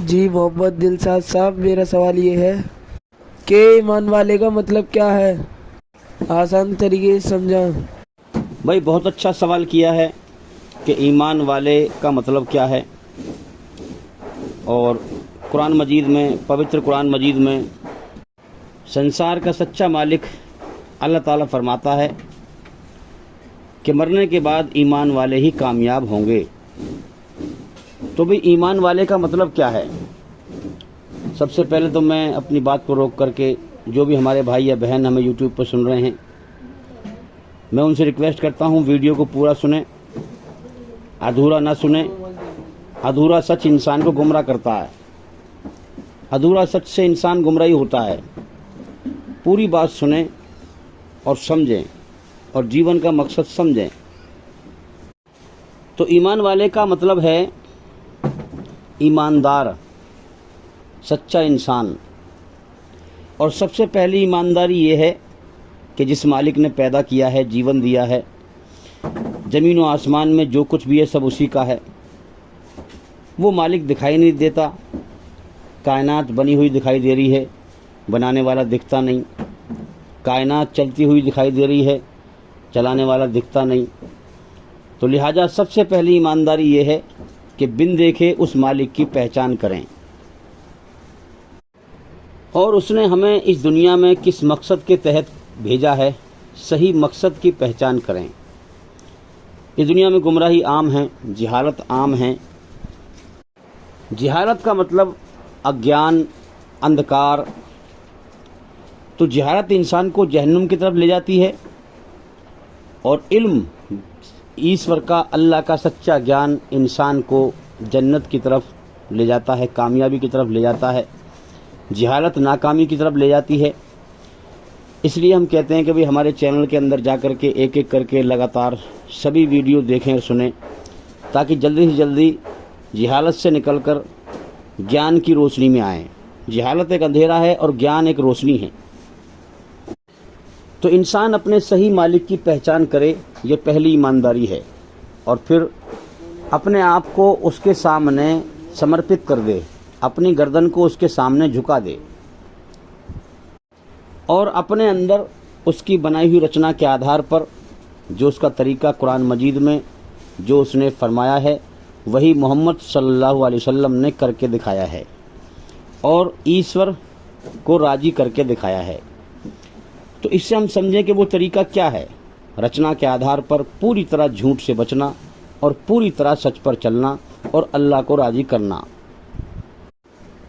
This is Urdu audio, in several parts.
جی محمد دلشاد صاحب، میرا سوال یہ ہے کہ ایمان والے کا مطلب کیا ہے؟ آسان طریقے سے سمجھا۔ بھائی بہت اچھا سوال کیا ہے کہ ایمان والے کا مطلب کیا ہے، اور قرآن مجید میں، پوتر قرآن مجید میں سنسار کا سچا مالک اللہ تعالیٰ فرماتا ہے کہ مرنے کے بعد ایمان والے ہی کامیاب ہوں گے۔ تو بھی ایمان والے کا مطلب کیا ہے؟ سب سے پہلے تو میں اپنی بات کو روک کر کے جو بھی ہمارے بھائی یا بہن ہمیں یوٹیوب پر سن رہے ہیں، میں ان سے ریکویسٹ کرتا ہوں ویڈیو کو پورا سنیں، ادھورا نہ سنیں۔ ادھورا سچ انسان کو گمراہ کرتا ہے، ادھورا سچ سے انسان گمراہی ہوتا ہے۔ پوری بات سنیں اور سمجھیں اور جیون کا مقصد سمجھیں۔ تو ایمان والے کا مطلب ہے ایماندار، سچا انسان۔ اور سب سے پہلی ایمانداری یہ ہے کہ جس مالک نے پیدا کیا ہے، جیون دیا ہے، زمین و آسمان میں جو کچھ بھی ہے سب اسی کا ہے، وہ مالک دکھائی نہیں دیتا۔ کائنات بنی ہوئی دکھائی دے رہی ہے، بنانے والا دکھتا نہیں۔ کائنات چلتی ہوئی دکھائی دے رہی ہے، چلانے والا دکھتا نہیں۔ تو لہٰذا سب سے پہلی ایمانداری یہ ہے کہ بن دیکھے اس مالک کی پہچان کریں، اور اس نے ہمیں اس دنیا میں کس مقصد کے تحت بھیجا ہے، صحیح مقصد کی پہچان کریں۔ اس دنیا میں گمراہی عام ہے، جہالت عام ہے۔ جہالت کا مطلب اگیان، اندھکار۔ تو جہالت انسان کو جہنم کی طرف لے جاتی ہے، اور علم، ایشور کا، اللہ کا سچا گیان انسان کو جنت کی طرف لے جاتا ہے، کامیابی کی طرف لے جاتا ہے۔ جہالت ناکامی کی طرف لے جاتی ہے۔ اس لیے ہم کہتے ہیں کہ بھئی ہمارے چینل کے اندر جا کر کے ایک ایک کر کے لگاتار سبھی ویڈیو دیکھیں اور سنیں، تاکہ جلدی سے جلدی جہالت سے نکل کر گیان کی روشنی میں آئیں۔ جہالت ایک اندھیرا ہے اور گیان ایک روشنی ہے۔ تو انسان اپنے صحیح مالک کی پہچان کرے، یہ پہلی ایمانداری ہے، اور پھر اپنے آپ کو اس کے سامنے سمرپت کر دے، اپنی گردن کو اس کے سامنے جھکا دے، اور اپنے اندر اس کی بنائی ہوئی رچنا کے آدھار پر جو اس کا طریقہ قرآن مجید میں جو اس نے فرمایا ہے، وہی محمد صلی اللہ علیہ وسلم نے کر کے دکھایا ہے، اور ایشور کو راضی کر کے دکھایا ہے۔ تو اس سے ہم سمجھیں کہ وہ طریقہ کیا ہے۔ رچنا کے آدھار پر پوری طرح جھوٹ سے بچنا، اور پوری طرح سچ پر چلنا، اور اللہ کو راضی کرنا۔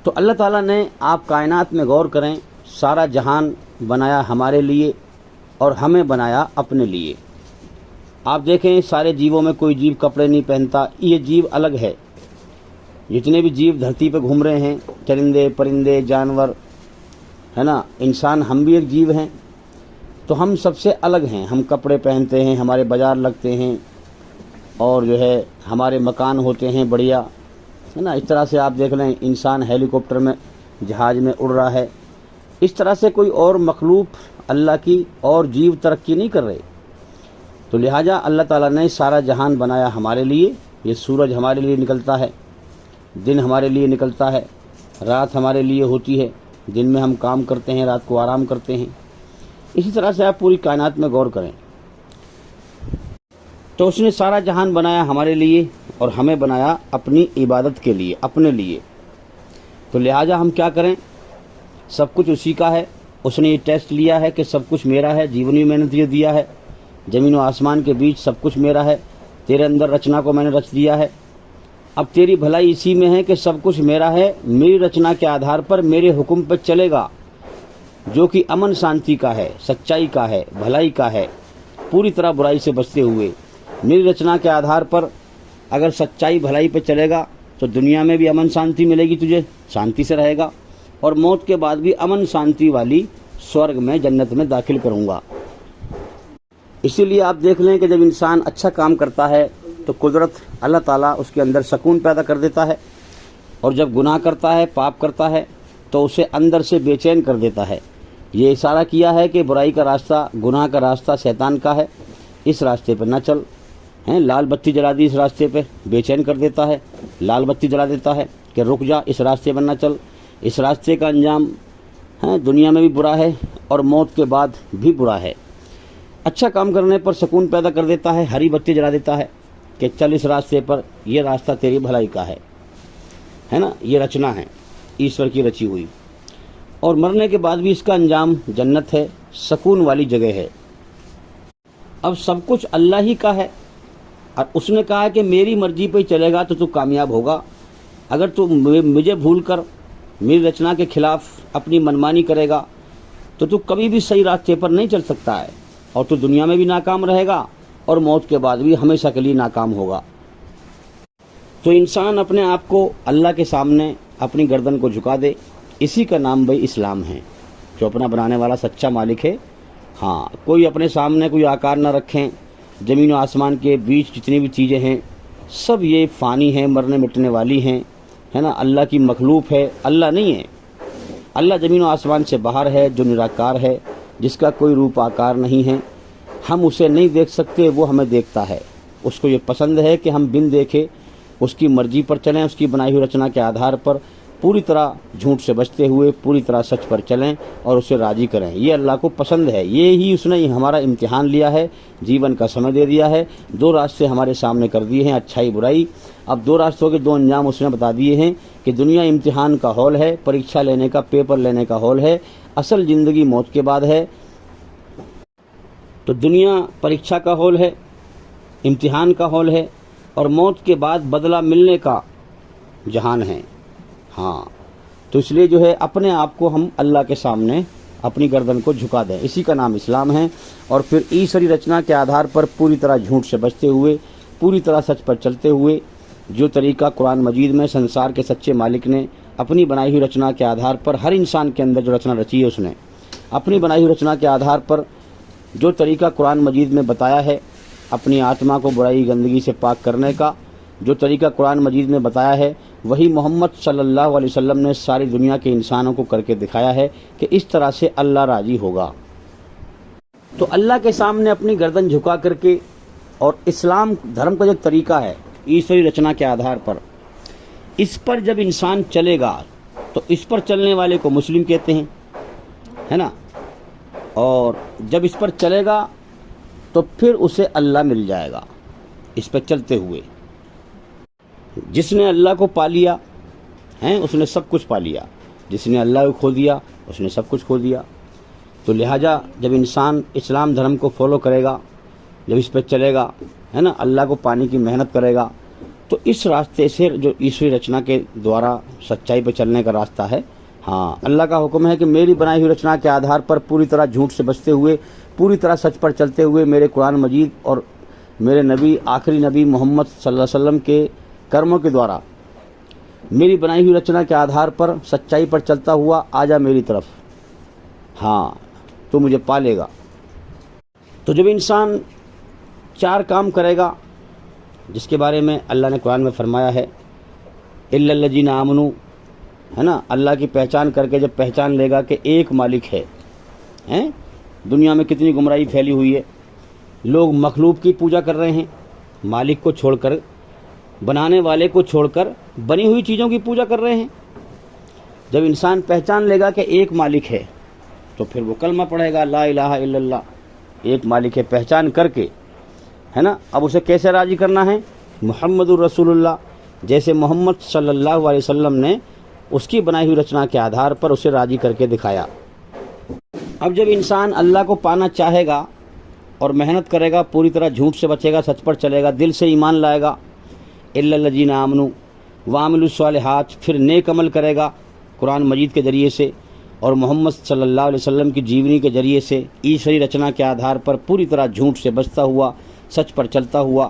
تو اللہ تعالیٰ نے، آپ کائنات میں غور کریں، سارا جہان بنایا ہمارے لیے اور ہمیں بنایا اپنے لیے۔ آپ دیکھیں سارے جیووں میں کوئی جیو کپڑے نہیں پہنتا، یہ جیو الگ ہے۔ جتنے بھی جیو دھرتی پہ گھوم رہے ہیں، چرندے، پرندے، جانور، ہے نا، انسان، ہم بھی ایک جیو ہیں۔ تو ہم سب سے الگ ہیں۔ ہم کپڑے پہنتے ہیں، ہمارے بازار لگتے ہیں، اور جو ہے ہمارے مکان ہوتے ہیں بڑھیا، ہے نا۔ اس طرح سے آپ دیکھ لیں، انسان ہیلی کاپٹر میں، جہاز میں اڑ رہا ہے۔ اس طرح سے کوئی اور مخلوق اللہ کی اور جیو ترقی نہیں کر رہے۔ تو لہٰذا اللہ تعالیٰ نے سارا جہان بنایا ہمارے لیے۔ یہ سورج ہمارے لیے نکلتا ہے، دن ہمارے لیے نکلتا ہے، رات ہمارے لیے ہوتی ہے، دن میں ہم کام کرتے ہیں، رات کو آرام کرتے ہیں۔ اسی طرح سے آپ پوری کائنات میں غور کریں۔ تو اس نے سارا جہان بنایا ہمارے لیے، اور ہمیں بنایا اپنی عبادت کے لیے، اپنے لیے۔ تو لہٰذا ہم کیا کریں؟ سب کچھ اسی کا ہے۔ اس نے یہ ٹیسٹ لیا ہے کہ سب کچھ میرا ہے، جیون بھی میں نے تجھے دیا ہے، زمین و آسمان کے بیچ سب کچھ میرا ہے، تیرے اندر رچنا کو میں نے رچ دیا ہے۔ اب تیری بھلائی اسی میں ہے کہ سب کچھ میرا ہے، میری رچنا کے آدھار پر میرے حکم پہ چلے گا، جو کہ امن شانتی کا ہے، سچائی کا ہے، بھلائی کا ہے، پوری طرح برائی سے بچتے ہوئے۔ میری رچنا کے آدھار پر اگر سچائی بھلائی پہ چلے گا تو دنیا میں بھی امن شانتی ملے گی، تجھے شانتی سے رہے گا، اور موت کے بعد بھی امن شانتی والی سورگ میں، جنت میں داخل کروں گا۔ اسی لیے آپ دیکھ لیں کہ جب انسان اچھا کام کرتا ہے تو قدرت اللہ تعالیٰ اس کے اندر سکون پیدا کر دیتا ہے، اور جب گناہ کرتا ہے، پاپ کرتا ہے، تو اسے اندر سے بے چین کر دیتا ہے۔ یہ اشارہ کیا ہے کہ برائی کا راستہ، گناہ کا راستہ شیطان کا ہے، اس راستے پر نہ چل، ہیں لال بتی جلا دی اس راستے پہ، بے چین کر دیتا ہے، لال بتی جلا دیتا ہے کہ رک جا، اس راستے پر نہ چل۔ اس راستے کا انجام دنیا میں بھی برا ہے اور موت کے بعد بھی برا ہے۔ اچھا کام کرنے پر سکون پیدا کر دیتا ہے، ہری بتی جلا دیتا ہے کہ چل اس راستے پر، یہ راستہ تیری بھلائی کا ہے نا، یہ رچنا ہے ایشور کی رچی ہوئی، اور مرنے کے بعد بھی اس کا انجام جنت ہے، سکون والی جگہ ہے۔ اب سب کچھ اللہ ہی کا ہے، اور اس نے کہا کہ میری مرضی پہ چلے گا تو کامیاب ہوگا۔ اگر تو مجھے بھول کر میری رچنا کے خلاف اپنی منمانی کرے گا تو کبھی بھی صحیح راستے پر نہیں چل سکتا ہے، اور تو دنیا میں بھی ناکام رہے گا اور موت کے بعد بھی ہمیشہ کے لیے ناکام ہوگا۔ تو انسان اپنے آپ کو اللہ کے سامنے اپنی گردن کو جھکا دے، اسی کا نام بھائی اسلام ہے، جو اپنا بنانے والا سچا مالک ہے۔ ہاں، کوئی اپنے سامنے کوئی آکار نہ رکھیں۔ زمین و آسمان کے بیچ جتنی بھی چیزیں ہیں سب یہ فانی ہیں، مرنے مٹنے والی ہیں، ہے نا، اللہ کی مخلوق ہے، اللہ نہیں ہے۔ اللہ زمین و آسمان سے باہر ہے، جو نراکار ہے، جس کا کوئی روپ آکار نہیں ہے، ہم اسے نہیں دیکھ سکتے، وہ ہمیں دیکھتا ہے۔ اس کو یہ پسند ہے کہ ہم بن دیکھے اس کی مرضی پر چلیں، اس کی بنائی ہوئی رچنا کے آدھار پر پوری طرح جھوٹ سے بچتے ہوئے پوری طرح سچ پر چلیں اور اسے راضی کریں۔ یہ اللہ کو پسند ہے، یہ ہی اس نے ہمارا امتحان لیا ہے، جیون کا سمے دے دیا ہے، دو راستے ہمارے سامنے کر دیے ہیں، اچھائی برائی۔ اب دو راستوں کے دو انجام اس نے بتا دیے ہیں کہ دنیا امتحان کا ہال ہے، پریکشا لینے کا، پیپر لینے کا ہال ہے، اصل زندگی موت کے بعد ہے۔ تو دنیا پریکشا کا ہال ہے، امتحان کا ہال ہے، اور موت کے بعد بدلہ ملنے کا جہان ہے۔ ہاں، تو اس لیے جو ہے اپنے آپ کو ہم اللہ کے سامنے اپنی گردن کو جھکا دیں، اسی کا نام اسلام ہے۔ اور پھر ایشوری رچنا کے آدھار پر پوری طرح جھوٹ سے بچتے ہوئے پوری طرح سچ پر چلتے ہوئے جو طریقہ قرآن مجید میں سنسار کے سچے مالک نے اپنی بنائی ہوئی رچنا کے آدھار پر، ہر انسان کے اندر جو رچنا رچی ہے اس نے اپنی بنائی ہوئی رچنا کے آدھار پر جو طریقہ قرآن مجید میں بتایا ہے اپنی آتما کو برائی گندگی سے پاک کرنے کا، جو طریقہ قرآن مجید میں بتایا ہے وہی محمد صلی اللہ علیہ وسلم نے ساری دنیا کے انسانوں کو کر کے دکھایا ہے کہ اس طرح سے اللہ راضی ہوگا۔ تو اللہ کے سامنے اپنی گردن جھکا کر کے، اور اسلام دھرم کا جو طریقہ ہے ایشوری رچنا کے آدھار پر، اس پر جب انسان چلے گا تو اس پر چلنے والے کو مسلم کہتے ہیں، ہے نا، اور جب اس پر چلے گا تو پھر اسے اللہ مل جائے گا اس پہ چلتے ہوئے۔ جس نے اللہ کو پا لیا ہے اس نے سب کچھ پا لیا، جس نے اللہ کو کھو دیا اس نے سب کچھ کھو دیا۔ تو لہٰذا جب انسان اسلام دھرم کو فالو کرے گا، جب اس پہ چلے گا، ہے نا، اللہ کو پانے کی محنت کرے گا، تو اس راستے سے جو ایشوری رچنا کے دوارا سچائی پہ چلنے کا راستہ ہے، ہاں، اللہ کا حکم ہے کہ میری بنائی ہوئی رچنا کے آدھار پر پوری طرح جھوٹ سے بچتے ہوئے پوری طرح سچ پر چلتے ہوئے میرے قرآن مجید اور میرے نبی آخری نبی محمد صلی اللہ علیہ وسلم کے کرموں کے دوارا میری بنائی ہوئی رچنا کے آدھار پر سچائی پر چلتا ہوا آ جا میری طرف، ہاں تو مجھے پالے گا۔ تو جب انسان چار کام کرے گا جس کے بارے میں اللہ نے قرآن میں فرمایا ہے، الا الذین آمنوا، ہے نا، اللہ کی پہچان کر کے جب پہچان لے گا کہ ایک مالک ہے، دنیا میں کتنی گمراہی پھیلی ہوئی ہے، لوگ مخلوق کی پوجا کر رہے ہیں، مالک کو چھوڑ کر، بنانے والے کو چھوڑ کر بنی ہوئی چیزوں کی پوجا کر رہے ہیں۔ جب انسان پہچان لے گا کہ ایک مالک ہے تو پھر وہ کلمہ پڑھے گا، لا الہ الا اللہ، ایک مالک ہے پہچان کر کے، ہے نا۔ اب اسے کیسے راضی کرنا ہے؟ محمد الرسول اللہ، جیسے محمد صلی اللہ علیہ وسلم نے اس کی بنائی ہوئی رچنا کے آدھار پر اسے راضی کر کے دکھایا۔ اب جب انسان اللہ کو پانا چاہے گا اور محنت کرے گا، پوری طرح جھوٹ سے بچے گا، سچ پر چلے گا، دل سے ایمان لائے گا، الا الذین آمنوا وعملوا الصالحات، پھر نیک عمل کرے گا قرآن مجید کے ذریعے سے اور محمد صلی اللہ علیہ وسلم کی جیونی کے ذریعے سے ایشوری رچنا کے آدھار پر پوری طرح جھوٹ سے بچتا ہوا، سچ پر چلتا ہوا،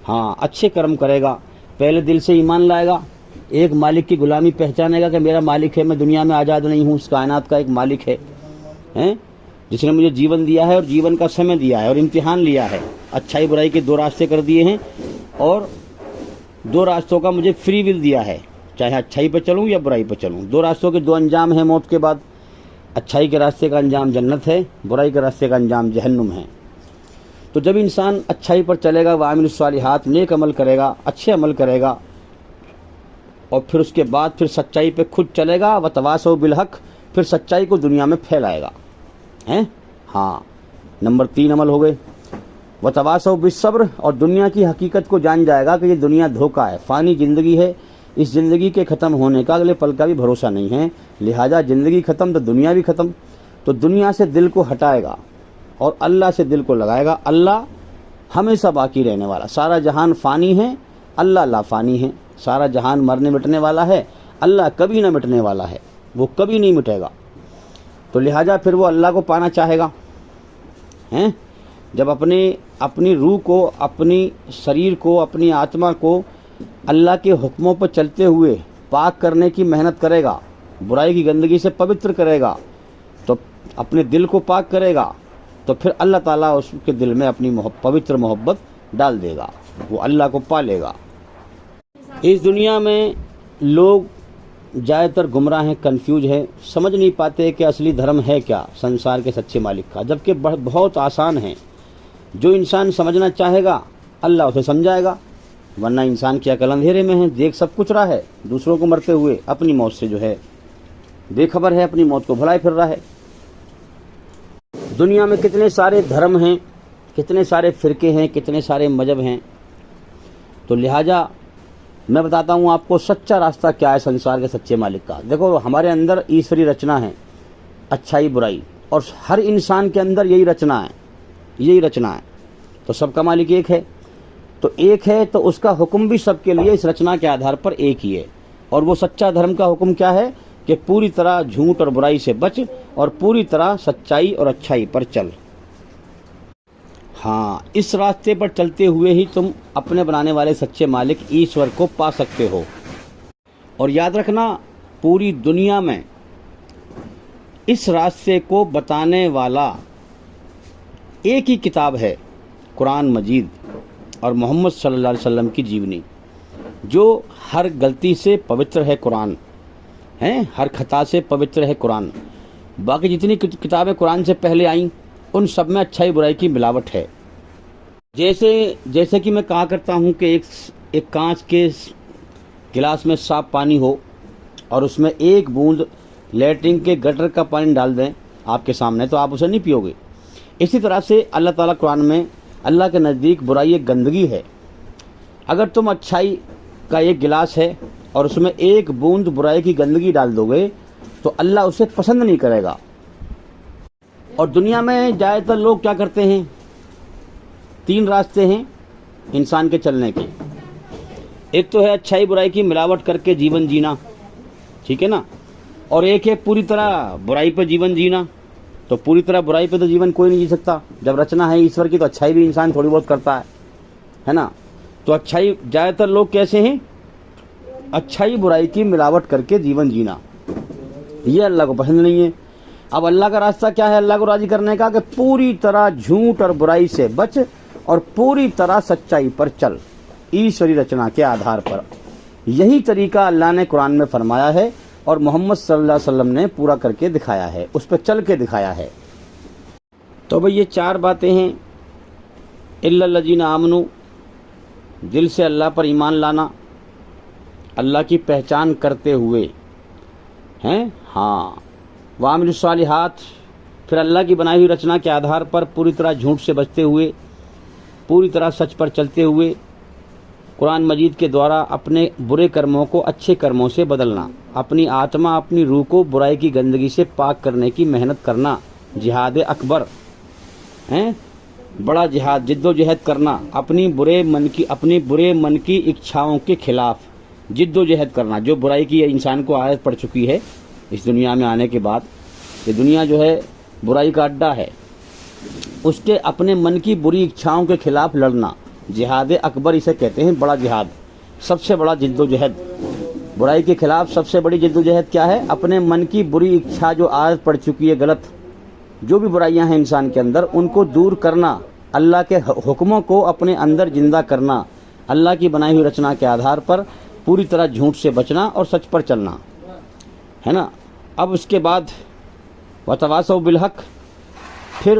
ہاں اچھے کرم کرے گا، پہلے دل سے ایمان لائے گا، ایک مالک کی غلامی پہچانے گا کہ میرا مالک ہے، میں دنیا میں آزاد نہیں ہوں، اس کائنات کا ایک مالک ہے جس نے مجھے جیون دیا ہے اور جیون کا سمے دیا ہے اور امتحان لیا ہے، اچھائی برائی کے دو راستے کر دیے ہیں اور دو راستوں کا مجھے فری ول دیا ہے، چاہے اچھائی پہ چلوں یا برائی پہ چلوں، دو راستوں کے دو انجام ہیں موت کے بعد، اچھائی کے راستے کا انجام جنت ہے، برائی کے راستے کا انجام جہنم ہے۔ تو جب انسان اچھائی پر چلے گا، وعامل الصالحات، نیک عمل کرے گا، اچھے عمل کرے گا، اور پھر اس کے بعد پھر سچائی پہ خود چلے گا، وتواصوا بالحق، پھر سچائی کو دنیا میں پھیلائے گا. ہیں؟ ہاں، نمبر 3 عمل ہو گئے. وتواصوا بالصبر، اور دنیا کی حقیقت کو جان جائے گا کہ یہ دنیا دھوکہ ہے، فانی زندگی ہے، اس زندگی کے ختم ہونے کا اگلے پل کا بھی بھروسہ نہیں ہے، لہذا زندگی ختم تو دنیا بھی ختم. تو دنیا سے دل کو ہٹائے گا اور اللہ سے دل کو لگائے گا. اللہ ہمیشہ باقی رہنے والا، سارا جہان فانی ہے، اللہ لا فانی ہے. سارا جہان مرنے مٹنے والا ہے، اللہ کبھی نہ مٹنے والا ہے، وہ کبھی نہیں مٹے گا. تو لہٰذا پھر وہ اللہ کو پانا چاہے گا. ہیں؟ جب اپنی روح کو، اپنی شریر کو، اپنی آتما کو اللہ کے حکموں پر چلتے ہوئے پاک کرنے کی محنت کرے گا، برائی کی گندگی سے پوتر کرے گا، تو اپنے دل کو پاک کرے گا، تو پھر اللہ تعالیٰ اس کے دل میں اپنی پوتر محبت ڈال دے گا، وہ اللہ کو پالے گا. اس دنیا میں لوگ زیادہ تر گمراہ ہیں، کنفیوز ہیں، سمجھ نہیں پاتے کہ اصلی دھرم ہے کیا سنسار کے سچے مالک کا، جبکہ بہت آسان ہے. جو انسان سمجھنا چاہے گا اللہ اسے سمجھائے گا، ورنہ انسان کی عقل اندھیرے میں ہے، دیکھ سب کچھ رہا ہے، دوسروں کو مرتے ہوئے اپنی موت سے جو ہے بے خبر ہے، اپنی موت کو بھلائے پھر رہا ہے. دنیا میں کتنے سارے دھرم ہیں، کتنے سارے فرقے ہیں، کتنے سارے مذہب ہیں. تو لہٰذا میں بتاتا ہوں آپ کو سچا راستہ کیا ہے سنسار کے سچے مالک کا. دیکھو، ہمارے اندر ایشوری رچنا ہے، اچھائی برائی، اور ہر انسان کے اندر یہی رچنا ہے، یہی رچنا ہے. تو سب کا مالک ایک ہے، تو ایک ہے تو اس کا حکم بھی سب کے لیے اس رچنا کے آدھار پر ایک ہی ہے. اور وہ سچا دھرم کا حکم کیا ہے کہ پوری طرح جھوٹ اور برائی سے بچ اور پوری طرح سچائی اور اچھائی پر چل. ہاں، اس راستے پر چلتے ہوئے ہی تم اپنے بنانے والے سچے مالک ایشور کو پا سکتے ہو. اور یاد رکھنا، پوری دنیا میں اس راستے کو بتانے والا ایک ہی کتاب ہے، قرآن مجید اور محمد صلی اللہ علیہ وسلم کی جیونی، جو ہر غلطی سے پوتر ہے. قرآن ہے، ہر خطا سے پوتر ہے قرآن. باقی جتنی کتابیں قرآن سے پہلے آئیں ان سب میں اچھائی برائی کی ملاوٹ ہے. جیسے کہ میں کہا کرتا ہوں کہ ایک کانچ کے گلاس میں صاف پانی ہو اور اس میں ایک بوند لیٹرنگ کے گٹر کا پانی ڈال دیں آپ کے سامنے، تو آپ اسے نہیں پیو گے. اسی طرح سے اللہ تعالیٰ قرآن میں اللہ کے نزدیک برائی ایک گندگی ہے. اگر تم اچھائی کا ایک گلاس ہے اور اس میں ایک بوند برائی کی گندگی ڈال دو گے تو اللہ اسے پسند نہیں کرے گا. اور دنیا میں زیادہ تر لوگ کیا کرتے ہیں، 3 راستے ہیں انسان کے چلنے کے. ایک تو ہے اچھائی برائی کی ملاوٹ کر کے جیون جینا، ٹھیک ہے نا، اور ایک ہے پوری طرح برائی پہ جیون جینا. تو پوری طرح برائی پہ تو جیون کوئی نہیں جی سکتا. جب رچنا ہے ایشور کی تو اچھائی بھی انسان تھوڑی بہت کرتا ہے نا. تو اچھائی، زیادہ تر لوگ کیسے ہیں، اچھائی برائی کی ملاوٹ کر کے جیون جینا، یہ اللہ کو پسند نہیں ہے. اب اللہ کا راستہ کیا ہے اللہ کو راضی کرنے کا، کہ پوری طرح جھوٹ اور برائی سے بچ اور پوری طرح سچائی پر چل، ایشوری رچنا کے آدھار پر. یہی طریقہ اللہ نے قرآن میں فرمایا ہے اور محمد صلی اللہ علیہ وسلم نے پورا کر کے دکھایا ہے، اس پہ چل کے دکھایا ہے. تو بھئی یہ 4 باتیں ہیں. الا الذین آمنوا، دل سے اللہ پر ایمان لانا، اللہ کی پہچان کرتے ہوئے ہیں. ہاں، وعاملوا الصالحات، پھر اللہ کی بنائی ہوئی رچنا کے آدھار پر پوری طرح جھوٹ سے بچتے ہوئے، پوری طرح سچ پر چلتے ہوئے، قرآن مجید کے دوارا اپنے برے کرموں کو اچھے کرموں سے بدلنا، اپنی آتما، اپنی روح کو برائی کی گندگی سے پاک کرنے کی محنت کرنا، جہاد اکبر ہیں، بڑا جہاد، جد و جہد کرنا، اپنی برے من کی اچھاؤں کے خلاف جد و جہد کرنا. جو برائی کی انسان کو عادت پڑ چکی ہے اس دنیا میں آنے کے بعد، یہ دنیا جو ہے برائی کا اڈا ہے، اس کے اپنے من کی بری اچھاؤں کے خلاف لڑنا، جہاد اکبر اسے کہتے ہیں، بڑا جہاد، سب سے بڑا جد و جہد. برائی کے خلاف سب سے بڑی جد و جہد کیا ہے، اپنے من کی بری اچھا جو عادت پڑ چکی ہے، غلط جو بھی برائیاں ہیں انسان کے اندر، ان کو دور کرنا، اللہ کے حکموں کو اپنے اندر زندہ کرنا، اللہ کی بنائی ہوئی رچنا کے آدھار پر پوری طرح جھوٹ سے بچنا اور سچ پر چلنا ہے نا. اب اس کے بعد وتواصوا بالحق، پھر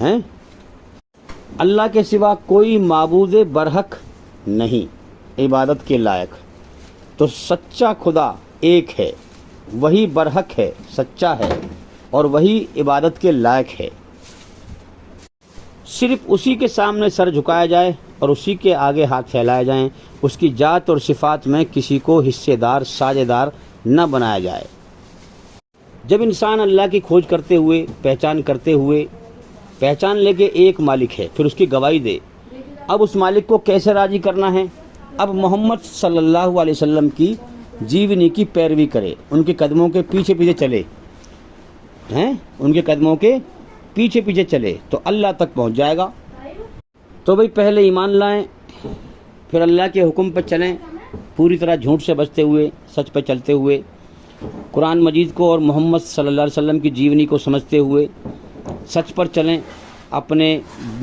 ہیں اللہ کے سوا کوئی معبود برحق نہیں عبادت کے لائق، تو سچا خدا ایک ہے، وہی برحق ہے، سچا ہے اور وہی عبادت کے لائق ہے۔ صرف اسی کے سامنے سر جھکایا جائے اور اسی کے آگے ہاتھ پھیلائے جائیں، اس کی ذات اور صفات میں کسی کو حصے دار ساجھے دار نہ بنایا جائے۔ جب انسان اللہ کی کھوج کرتے ہوئے پہچان لے کے ایک مالک ہے، پھر اس کی گواہی دے، اب اس مالک کو کیسے راضی کرنا ہے؟ اب محمد صلی اللہ علیہ وسلم کی جیونی کی پیروی کرے، ان کے قدموں کے پیچھے پیچھے چلے، ان کے قدموں کے پیچھے پیچھے چلے تو اللہ تک پہنچ جائے گا۔ تو بھئی پہلے ایمان لائیں، پھر اللہ کے حکم پر چلیں، پوری طرح جھوٹ سے بچتے ہوئے، سچ پہ چلتے ہوئے، قرآن مجید کو اور محمد صلی اللہ علیہ وسلم کی جیونی کو سمجھتے ہوئے سچ پر چلیں، اپنے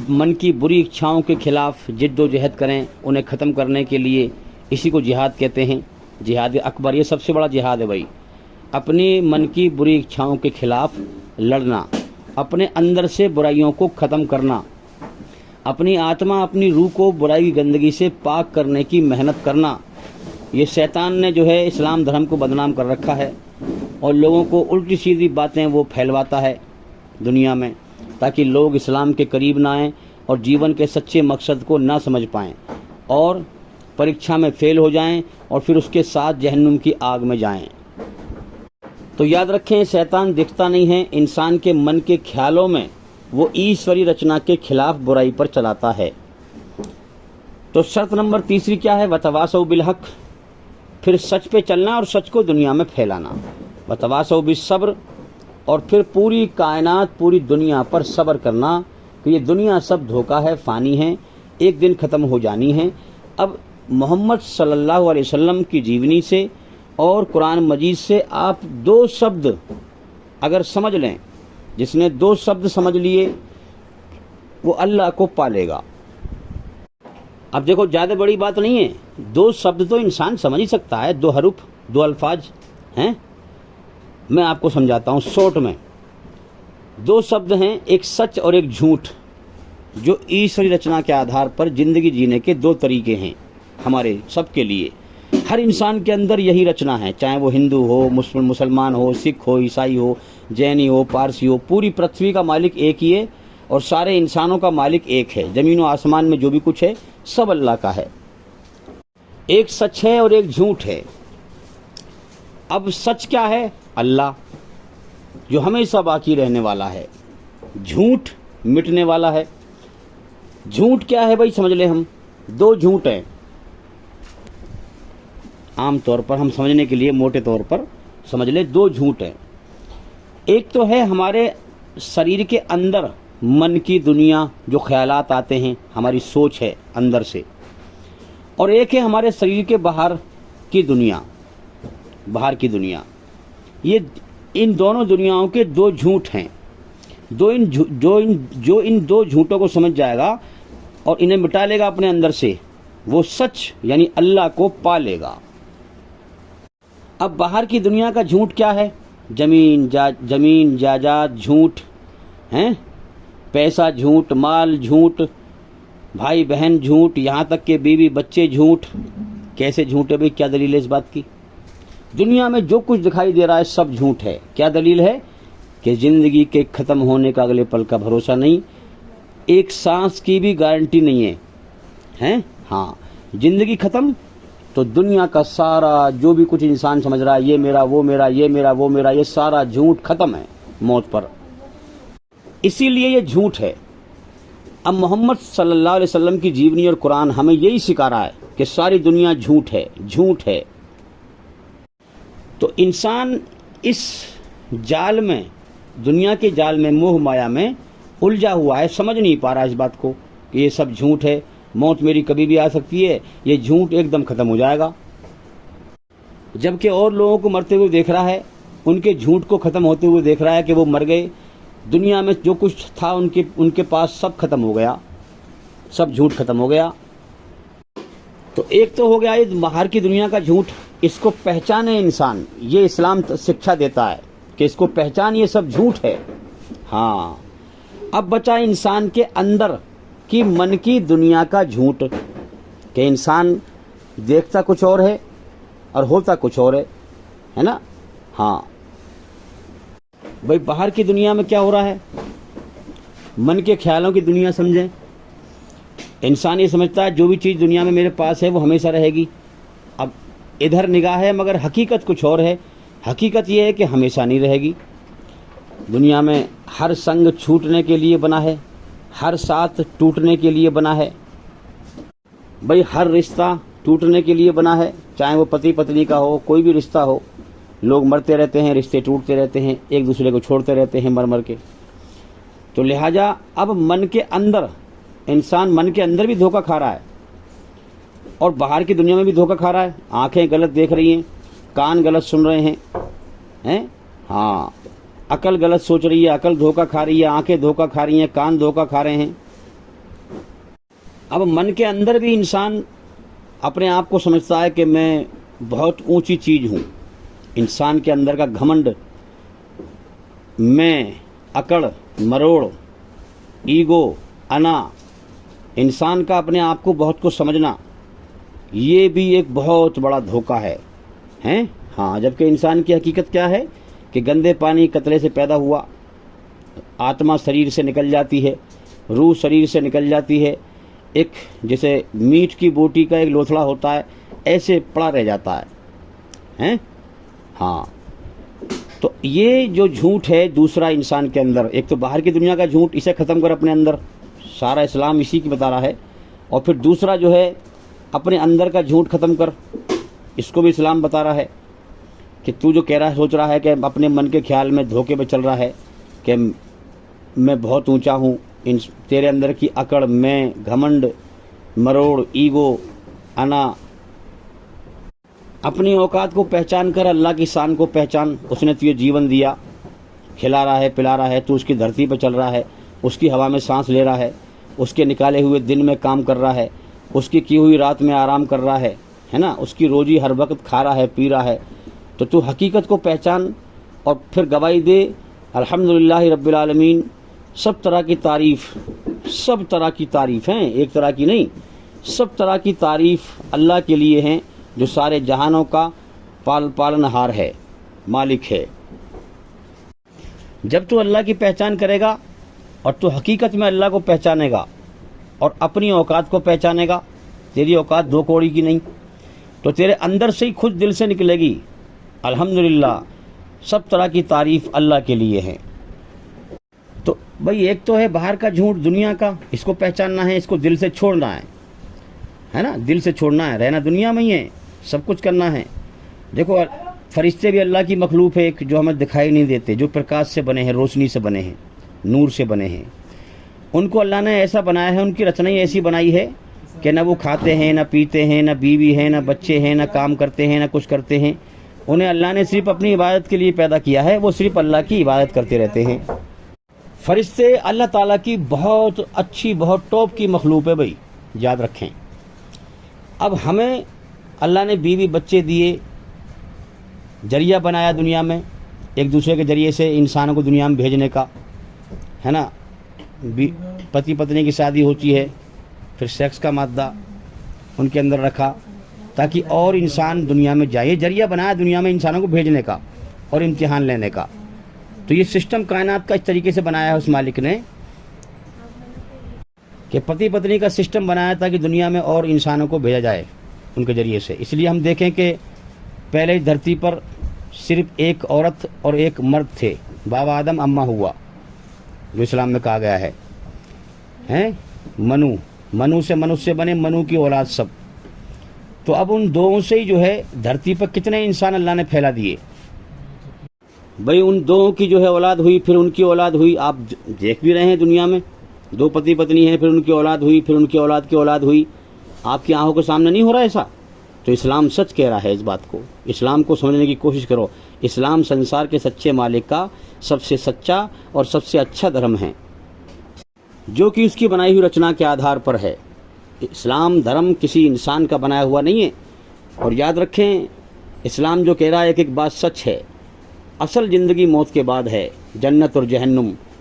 من کی بری اچھاؤں کے خلاف جد و جہد کریں، انہیں ختم کرنے کے لیے، اسی کو جہاد کہتے ہیں، جہاد اکبر، یہ سب سے بڑا جہاد ہے بھائی، اپنی من کی بری اچھاؤں کے خلاف لڑنا، اپنے اندر سے برائیوں کو ختم کرنا، اپنی آتما اپنی روح کو برائی کی گندگی سے پاک کرنے کی محنت کرنا۔ یہ شیطان نے جو ہے اسلام دھرم کو بدنام کر رکھا ہے اور لوگوں کو الٹی سیدھی باتیں وہ پھیلواتا ہے دنیا میں، تاکہ لوگ اسلام کے قریب نہ آئیں اور جیون کے سچے مقصد کو نہ سمجھ پائیں اور پریکشا میں فیل ہو جائیں اور پھر اس کے ساتھ جہنم کی آگ میں جائیں۔ تو یاد رکھیں، شیطان دکھتا نہیں ہے، انسان کے من کے خیالوں میں وہ ایشوری رچنا کے خلاف برائی پر چلاتا ہے۔ تو شرط نمبر تیسری کیا ہے؟ وتواصوا بالحق، پھر سچ پہ چلنا اور سچ کو دنیا میں پھیلانا، وتواصوا بالصبر، اور پھر پوری کائنات پوری دنیا پر صبر کرنا کہ یہ دنیا سب دھوکہ ہے، فانی ہے، ایک دن ختم ہو جانی ہے۔ اب محمد صلی اللہ علیہ وسلم کی جیونی سے اور قرآن مجید سے آپ دو شبد اگر سمجھ لیں، جس نے دو شبد سمجھ لیے وہ اللہ کو پالے گا۔ اب دیکھو زیادہ بڑی بات نہیں ہے، دو شبد تو انسان سمجھ ہی سکتا ہے، دو حرف، دو الفاظ ہیں۔ میں آپ کو سمجھاتا ہوں شارٹ میں، دو شبد ہیں، ایک سچ اور ایک جھوٹ، جو ایشوری رچنا کے آدھار پر زندگی جینے کے دو طریقے ہیں ہمارے سب کے لیے۔ ہر انسان کے اندر یہی رچنا ہے، چاہے وہ ہندو ہو، مسلمان ہو، سکھ ہو، عیسائی ہو، جینی ہو، پارسی ہو، پوری پرتھوی کا مالک ایک ہی ہے اور سارے انسانوں کا مالک ایک ہے۔ زمین و آسمان میں جو بھی کچھ ہے سب اللہ کا ہے۔ ایک سچ ہے اور ایک جھوٹ ہے۔ اب سچ کیا ہے؟ اللہ، جو ہمیشہ باقی رہنے والا ہے، جھوٹ مٹنے والا ہے۔ جھوٹ کیا ہے بھائی؟ سمجھ لیں، ہم دو جھوٹ ہیں عام طور پر، ہم سمجھنے کے لیے موٹے طور پر سمجھ لیں، دو جھوٹ ہیں۔ ایک تو ہے ہمارے شریر کے اندر من کی دنیا، جو خیالات آتے ہیں، ہماری سوچ ہے اندر سے، اور ایک ہے ہمارے شریر کے باہر کی دنیا، باہر کی دنیا۔ یہ ان دونوں دنیاؤں کے دو جھوٹ ہیں۔ جو ان دو جھوٹوں کو سمجھ جائے گا اور انہیں مٹا لے گا اپنے اندر سے، وہ سچ یعنی اللہ کو پا لے گا۔ اب باہر کی دنیا کا جھوٹ کیا ہے؟ زمین جائیداد جھوٹ ہیں، پیسہ جھوٹ، مال جھوٹ، بھائی بہن جھوٹ، یہاں تک کہ بیوی بچے جھوٹ۔ کیسے جھوٹ ہے بھائی؟ کیا دلیل ہے اس بات کی؟ دنیا میں جو کچھ دکھائی دے رہا ہے سب جھوٹ ہے۔ کیا دلیل ہے؟ کہ زندگی کے ختم ہونے کا اگلے پل کا بھروسہ نہیں، ایک سانس کی بھی گارنٹی نہیں ہے۔ ہاں، زندگی ختم تو دنیا کا سارا جو بھی کچھ انسان سمجھ رہا ہے، یہ میرا، وہ میرا، یہ میرا، وہ میرا، یہ سارا جھوٹ ختم ہے موت پر۔ اسی لیے یہ جھوٹ ہے۔ اب محمد صلی اللہ علیہ وسلم کی جیونی اور قرآن ہمیں یہی سکھا رہا ہے کہ ساری دنیا جھوٹ ہے، جھوٹ ہے۔ تو انسان اس جال میں، دنیا کے جال میں، موہ مایا میں الجھا ہوا ہے، سمجھ نہیں پا رہا اس بات کو کہ یہ سب جھوٹ ہے، موت میری کبھی بھی آ سکتی ہے، یہ جھوٹ ایک دم ختم ہو جائے گا۔ جبکہ اور لوگوں کو مرتے ہوئے دیکھ رہا ہے، ان کے جھوٹ کو ختم ہوتے ہوئے دیکھ رہا ہے کہ وہ مر گئے، دنیا میں جو کچھ تھا ان کے پاس سب ختم ہو گیا، سب جھوٹ ختم ہو گیا۔ تو ایک تو ہو گیا یہ باہر کی دنیا کا جھوٹ، اس کو پہچانے انسان، یہ اسلام شکشا دیتا ہے کہ اس کو پہچان، یہ سب جھوٹ ہے۔ ہاں، اب بچا انسان کے اندر کی من کی دنیا کا جھوٹ کہ انسان دیکھتا کچھ اور ہے اور ہوتا کچھ اور ہے نا. ہاں بھائی باہر کی دنیا میں کیا ہو رہا ہے؟ من کے خیالوں کی دنیا سمجھیں. انسان یہ سمجھتا ہے جو بھی چیز دنیا میں میرے پاس ہے وہ ہمیشہ رہے گی. اب ادھر نگاہ ہے مگر حقیقت کچھ اور ہے. حقیقت یہ ہے کہ ہمیشہ نہیں رہے گی. دنیا میں ہر سنگ چھوٹنے کے لیے بنا ہے, ہر ساتھ ٹوٹنے کے لیے بنا ہے. بھائی ہر رشتہ ٹوٹنے کے لیے بنا ہے, چاہے وہ پتی پتنی کا ہو, کوئی بھی رشتہ ہو. لوگ مرتے رہتے ہیں, رشتے ٹوٹتے رہتے ہیں, ایک دوسرے کو چھوڑتے رہتے ہیں مر مر کے. تو لہٰذا اب من کے اندر, انسان من کے اندر بھی دھوکہ کھا رہا ہے اور باہر کی دنیا میں بھی دھوکہ کھا رہا ہے. آنکھیں غلط دیکھ رہی ہیں, کان غلط سن رہے ہیں, ہاں عقل غلط سوچ رہی ہے, عقل دھوکہ کھا رہی ہے, آنکھیں دھوکہ کھا رہی ہیں, کان دھوکہ کھا رہے ہیں. اب من کے اندر بھی انسان اپنے آپ کو سمجھتا ہے کہ میں بہت اونچی چیز ہوں. انسان کے اندر کا گھمنڈ, میں, اکڑ, مروڑ, ایگو, انا, انسان کا اپنے آپ کو بہت کچھ سمجھنا, یہ بھی ایک بہت بڑا دھوکہ ہے. ہاں جبکہ انسان کی حقیقت کیا ہے کہ گندے پانی قطرے سے پیدا ہوا, آتما شریر سے نکل جاتی ہے, روح شریر سے نکل جاتی ہے, ایک جیسے میٹ کی بوٹی کا ایک لوتھڑا ہوتا ہے ایسے پڑا رہ جاتا ہے. ہاں تو یہ جو جھوٹ ہے دوسرا انسان کے اندر, ایک تو باہر کی دنیا کا جھوٹ, اسے ختم کر اپنے اندر, سارا اسلام اسی کی بتا رہا ہے. اور پھر دوسرا جو ہے اپنے اندر کا جھوٹ ختم کر, اس کو بھی اسلام بتا رہا ہے کہ تو جو کہہ رہا ہے, سوچ رہا ہے کہ اپنے من کے خیال میں دھوکے میں چل رہا ہے کہ میں بہت اونچا ہوں. تیرے اندر کی اکڑ, میں, گھمنڈ, مروڑ, ایگو, انا, اپنی اوقات کو پہچان کر اللہ کی شان کو پہچان. اس نے تجھے جیون دیا, کھلا رہا ہے, پلا رہا ہے, تو اس کی دھرتی پہ چل رہا ہے, اس کی ہوا میں سانس لے رہا ہے, اس کے نکالے ہوئے دن میں کام کر رہا ہے, اس کی ہوئی رات میں آرام کر رہا ہے نا, اس کی روزی ہر وقت کھا رہا ہے, پی رہا ہے. تو حقیقت کو پہچان اور پھر گواہی دے الحمدللہ رب العالمین. سب طرح کی تعریف, سب طرح کی تعریف ہیں, ایک طرح کی نہیں, سب طرح کی تعریف اللہ کے لیے ہیں جو سارے جہانوں کا پالنہار ہے, مالک ہے. جب تو اللہ کی پہچان کرے گا اور تو حقیقت میں اللہ کو پہچانے گا اور اپنی اوقات کو پہچانے گا, تیری اوقات دو کوڑی کی نہیں, تو تیرے اندر سے ہی خود دل سے نکلے گی الحمدللہ سب طرح کی تعریف اللہ کے لیے ہے. تو بھئی ایک تو ہے باہر کا جھوٹ دنیا کا, اس کو پہچاننا ہے, اس کو دل سے چھوڑنا ہے نا, دل سے چھوڑنا ہے. رہنا دنیا میں ہی ہے, سب کچھ کرنا ہے. دیکھو فرشتے بھی اللہ کی مخلوق ہے ایک, جو ہمیں دکھائی نہیں دیتے, جو پرکاش سے بنے ہیں, روشنی سے بنے ہیں, نور سے بنے ہیں. ان کو اللہ نے ایسا بنایا ہے, ان کی رچنا ہی ایسی بنائی ہے کہ نہ وہ کھاتے ہیں, نہ پیتے ہیں, نہ بیوی ہے, نہ بچے ہیں, نہ کام کرتے ہیں, نہ کچھ کرتے ہیں. انہیں اللہ نے صرف اپنی عبادت کے لیے پیدا کیا ہے, وہ صرف اللہ کی عبادت کرتے رہتے ہیں. فرشتے اللہ تعالیٰ کی بہت اچھی, بہت ٹاپ کی مخلوق ہے بھائی, یاد رکھیں. اب ہمیں اللہ نے بیوی بچے دیے, ذریعہ بنایا دنیا میں, ایک دوسرے کے ذریعے سے انسانوں کو دنیا میں بھیجنے کا, ہے نا. پتی پتنی کی شادی ہوتی ہے, پھر سیکس کا مادہ ان کے اندر رکھا تاکہ اور انسان دنیا میں جائے. ذریعہ بنایا دنیا میں انسانوں کو بھیجنے کا اور امتحان لینے کا. تو یہ سسٹم کائنات کا اس طریقے سے بنایا ہے اس مالک نے کہ پتی پتنی کا سسٹم بنایا تاکہ دنیا میں اور انسانوں کو بھیجا جائے ان کے ذریعے سے. اس لیے ہم دیکھیں کہ پہلے دھرتی پر صرف ایک عورت اور ایک مرد تھے, بابا آدم اماں ہوا, جو اسلام میں کہا گیا ہے. منو سے منشیہ بنے, منو کی اولاد سب. تو اب ان دو سے ہی جو ہے دھرتی پر کتنے انسان اللہ نے پھیلا دیے بھئی. ان دو کی جو ہے اولاد ہوئی, پھر ان کی اولاد ہوئی. آپ دیکھ بھی رہے ہیں دنیا میں دو پتی پتنی ہیں, پھر ان کی اولاد ہوئی, پھر ان کی اولاد کی اولاد ہوئی. آپ کی آنکھوں کے سامنے نہیں ہو رہا ایسا؟ تو اسلام سچ کہہ رہا ہے اس بات کو. اسلام کو سمجھنے کی کوشش کرو. اسلام سنسار کے سچے مالک کا سب سے سچا اور سب سے اچھا دھرم ہے, جو کہ اس کی بنائی ہوئی رچنا کے آدھار پر ہے. اسلام دھرم کسی انسان کا بنایا ہوا نہیں ہے. اور یاد رکھیں, اسلام جو کہہ رہا ہے ایک بات سچ ہے, اصل زندگی موت کے بعد ہے, جنت اور جہنم.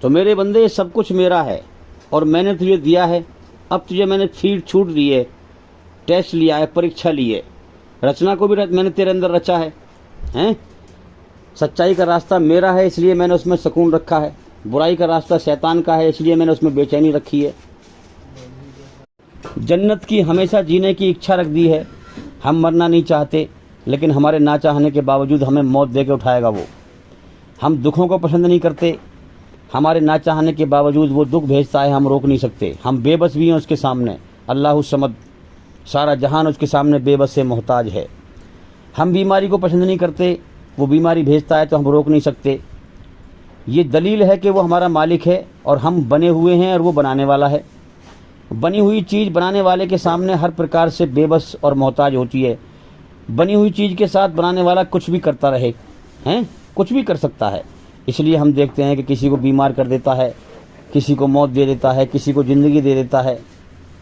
تو میرے بندے سب کچھ میرا ہے اور میں نے تجھے دیا ہے. اب تجھے میں نے چھوٹ دی ہے, ٹیسٹ لیا ہے, پریکشا لی ہے. رچنا کو بھی میں نے تیرے اندر رچا ہے. سچائی کا راستہ میرا ہے اس لیے میں نے اس میں سکون رکھا ہے. برائی کا راستہ شیطان کا ہے اس لیے میں نے اس میں بے چینی رکھی ہے. جنت کی ہمیشہ جینے کی اچھا رکھ دی ہے. ہم مرنا نہیں چاہتے لیکن ہمارے نہ چاہنے کے باوجود ہمیں موت دے کے اٹھائے گا وہ. ہم دکھوں کو پسند نہیں کرتے, ہمارے نہ چاہنے کے باوجود وہ دکھ بھیجتا ہے, ہم روک نہیں سکتے. ہم بے بس بھی ہیں اس کے سامنے. اللہ الصمد, سارا جہان اس کے سامنے بے بس سے محتاج ہے. ہم بیماری کو پسند نہیں کرتے, وہ بیماری بھیجتا ہے تو ہم روک نہیں سکتے. یہ دلیل ہے کہ وہ ہمارا مالک ہے اور ہم بنے ہوئے ہیں اور وہ بنانے والا ہے. بنی ہوئی چیز بنانے والے کے سامنے ہر پرکار سے بے بس اور محتاج ہوتی ہے. بنی ہوئی چیز کے ساتھ بنانے والا کچھ بھی کرتا رہے, کچھ بھی کر سکتا ہے. اس لیے ہم دیکھتے ہیں کہ کسی کو بیمار کر دیتا ہے, کسی کو موت دے دیتا ہے, کسی کو زندگی دے دیتا ہے.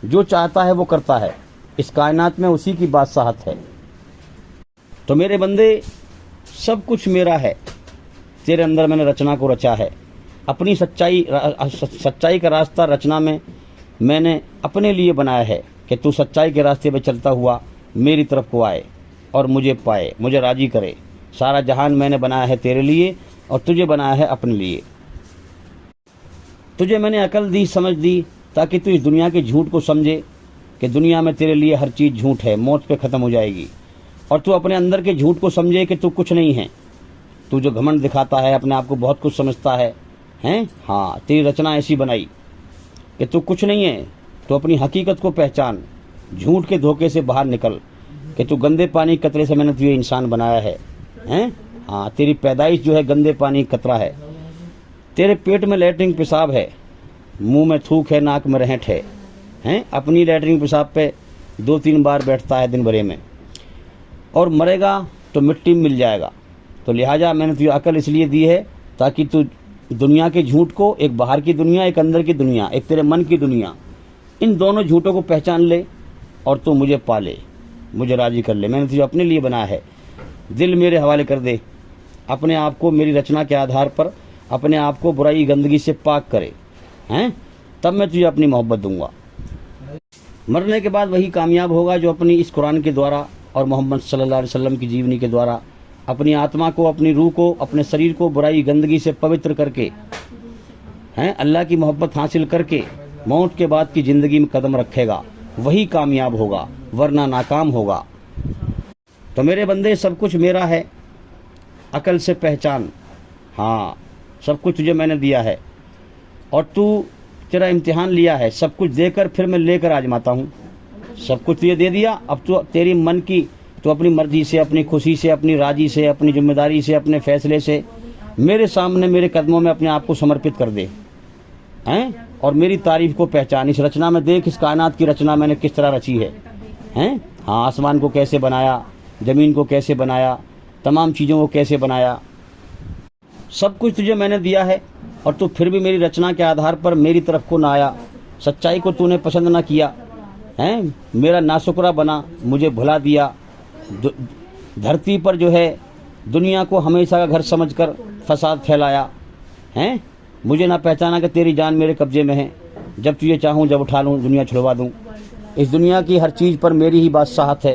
جو چاہتا ہے وہ کرتا ہے. اس کائنات میں اسی کی بادشاہت ہے. تو میرے بندے سب کچھ میرا ہے. تیرے اندر میں نے رچنا کو رچا ہے. اپنی سچائی کا راستہ رچنا میں نے اپنے لیے بنایا ہے کہ تو سچائی کے راستے پہ چلتا ہوا میری طرف کو آئے اور مجھے پائے, مجھے راضی کرے. سارا جہان میں نے بنایا ہے تیرے لیے اور تجھے بنایا ہے اپنے لیے. تجھے میں نے عقل دی, سمجھ دی تاکہ تو اس دنیا کے جھوٹ کو سمجھے کہ دنیا میں تیرے لیے ہر چیز جھوٹ ہے, موت پہ ختم ہو جائے گی. اور تو اپنے اندر کے جھوٹ کو سمجھے کہ تو کچھ نہیں ہے. تو جو گھمنڈ دکھاتا ہے, اپنے آپ کو بہت کچھ سمجھتا ہے, ہاں تیری رچنا ایسی بنائی کہ تو کچھ نہیں ہے. تو اپنی حقیقت کو پہچان, جھوٹ کے دھوکے سے باہر نکل کہ تو گندے پانی قطرے سے میں نے تجھے انسان بنایا ہے. ہاں تیری پیدائش جو ہے گندے پانی قطرہ ہے. تیرے پیٹ میں لیٹرنگ پیشاب ہے, منہ میں تھوک ہے, ناک میں رہٹ ہے. اپنی لیٹرنگ پیشاب پہ 2-3 بار بیٹھتا ہے دن بھرے میں, اور مرے گا تو مٹی میں مل جائے گا. تو لہٰذا میں نے تجھے عقل اس لیے دی ہے تاکہ تو دنیا کے جھوٹ کو, ایک باہر کی دنیا, ایک اندر کی دنیا, ایک تیرے من کی دنیا, ان دونوں جھوٹوں کو پہچان لے اور تو مجھے پالے, مجھے راضی کر لے. میں نے تجھے اپنے لیے بنایا ہے. دل میرے حوالے کر دے, اپنے آپ کو میری رچنا کے آدھار پر اپنے آپ کو برائی گندگی سے پاک کرے, تب میں تجھے اپنی محبت دوں گا. مرنے کے بعد وہی کامیاب ہوگا جو اپنی اس قرآن کے دوارا اور محمد صلی اللہ علیہ وسلم کی جیونی کے دوارا اپنی آتما کو, اپنی روح کو, اپنے شریر کو برائی گندگی سے پوتر کر کے, اللہ کی محبت حاصل کر کے موت کے بعد کی زندگی میں قدم رکھے گا. وہی کامیاب ہوگا, ورنہ ناکام ہوگا. تو میرے بندے سب کچھ میرا ہے. عقل سے پہچان, ہاں سب کچھ تجھے میں نے دیا ہے اور تو تیرا امتحان لیا ہے. سب کچھ دے کر پھر میں لے کر آزماتا ہوں. سب کچھ تجھے دے دیا, اب تو تیری من کی, تو اپنی مرضی سے, اپنی خوشی سے, اپنی راضی سے, اپنی ذمہ داری سے, اپنے فیصلے سے میرے سامنے, میرے قدموں میں اپنے آپ کو سمرپت کر دے, اور میری تعریف کو پہچان. اس رچنا میں دیکھ, اس کائنات کی رچنا میں نے کس طرح رچی ہے. ہاں آسمان کو کیسے بنایا, زمین کو کیسے بنایا, تمام چیزوں کو کیسے بنایا. سب کچھ تجھے میں نے دیا ہے اور تو پھر بھی میری رچنا کے آدھار پر میری طرف کو نہ آیا. سچائی کو تو نے پسند نہ کیا, میرا ناشکرہ بنا, مجھے بھلا دیا. دھرتی پر جو ہے دنیا کو ہمیشہ کا گھر سمجھ کر فساد پھیلایا. مجھے نہ پہچانا کہ تیری جان میرے قبضے میں ہے, جب تجھے چاہوں جب اٹھا لوں دنیا چھڑوا دوں. اس دنیا کی ہر چیز پر میری ہی بادشاہت ہے.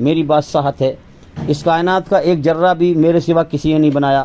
میری بادشاہت ہے. اس کائنات کا ایک ذرہ بھی میرے سوا کسی نے نہیں بنایا.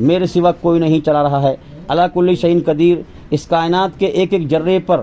میرے سوا کوئی نہیں چلا رہا ہے. علی کل شیء قدیر. اس کائنات کے ایک ایک ذرے پر,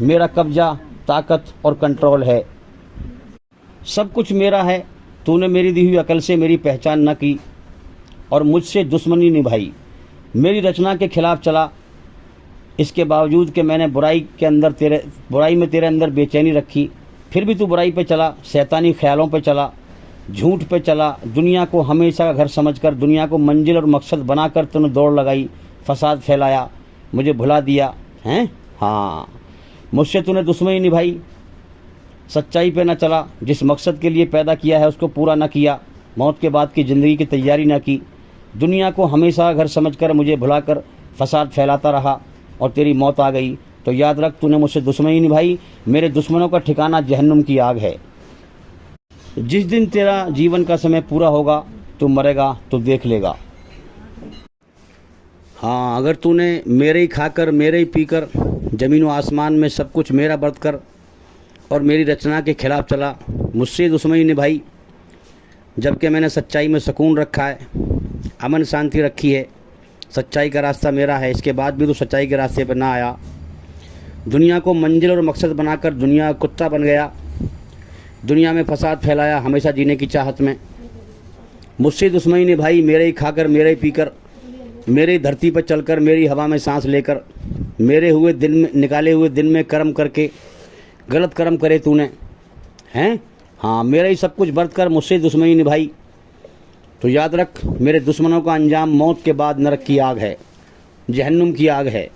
میرا قبضہ, طاقت اور کنٹرول ہے. سب کچھ میرا ہے. تو نے میری دی ہوئی عقل سے میری پہچان نہ کی اور مجھ سے دشمنی نبھائی, میری رچنا کے خلاف چلا. اس کے باوجود کہ میں نے برائی میں تیرے اندر بے چینی رکھی, پھر بھی تو برائی پہ چلا, شیطانی خیالوں پہ چلا, جھوٹ پہ چلا. دنیا کو ہمیشہ کا گھر سمجھ کر, دنیا کو منزل اور مقصد بنا کر تو نے دوڑ لگائی, فساد پھیلایا, مجھے بھلا دیا. ہاں مجھ سے تو نے دشمنی نبھائی, سچائی پہ نہ چلا, جس مقصد کے لیے پیدا کیا ہے اس کو پورا نہ کیا, موت کے بعد کی زندگی کی تیاری نہ کی. دنیا کو ہمیشہ گھر سمجھ کر مجھے بھلا کر فساد پھیلاتا رہا اور تیری موت آ گئی. تو یاد رکھ, تو نے مجھ سے دشمنی نبھائی. میرے دشمنوں کا ٹھکانہ جہنم کی آگ ہے. جس دن تیرا جیون کا سمے پورا ہوگا تو مرے گا تو دیکھ لے گا۔ ہاں، اگر تو نے میرے ہی کھا کر میرے ہی پی کر زمین و آسمان میں سب کچھ میرا برت کر اور میری رچنا کے خلاف چلا، مجھ سے دشمنی نبھائی، جبکہ میں نے سچائی میں سکون رکھا ہے، امن شانتی رکھی ہے، سچائی کا راستہ میرا ہے، اس کے بعد بھی تو سچائی کے راستے پر نہ آیا، دنیا کو منزل اور مقصد بنا کر دنیا کا کتا بن گیا، دنیا میں فساد پھیلایا ہمیشہ جینے کی چاہت میں، مجھ سے دشمنی نبھائی، میرے ہی کھا کر میرے ہی پی کر، میری دھرتی پر چل کر، میری ہوا میں سانس لے کر، میرے ہوئے دن میں نکالے ہوئے دن میں کرم کر کے غلط کرم کرے تو نے ہیں، ہاں میرا ہی سب کچھ برت کر مجھ سے دشمنی نبھائی، تو یاد رکھ میرے دشمنوں کا انجام موت کے بعد نرک کی آگ ہے، جہنم کی آگ ہے۔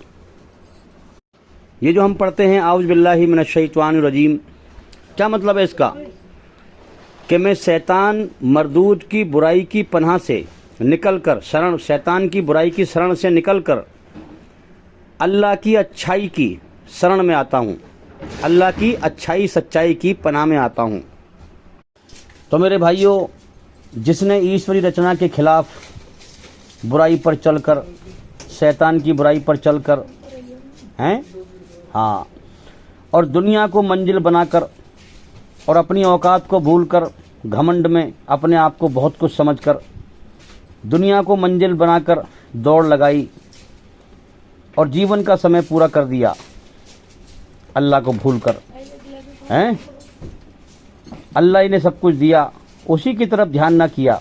یہ جو ہم پڑھتے ہیں اعوذ باللہ من الشیطان الرجیم، کیا مطلب ہے اس کا؟ کہ میں شیطان مردود کی برائی کی پناہ سے نکل کر، شیطان کی برائی کی شرن سے نکل کر اللہ کی اچھائی کی شرن میں آتا ہوں، اللہ کی اچھائی سچائی کی پناہ میں آتا ہوں۔ تو میرے بھائیوں، جس نے ایشوری رچنا کے خلاف برائی پر چل کر، شیطان کی برائی پر چل کر ہیں، ہاں، اور دنیا کو منزل بنا کر اور اپنی اوقات کو بھول کر گھمنڈ میں اپنے آپ کو بہت کچھ سمجھ کر دنیا کو منزل بنا کر دوڑ لگائی اور جیون کا سمے پورا کر دیا اللہ کو بھول کر، ہیں، اللہ ہی نے سب کچھ دیا، اسی کی طرف دھیان نہ کیا،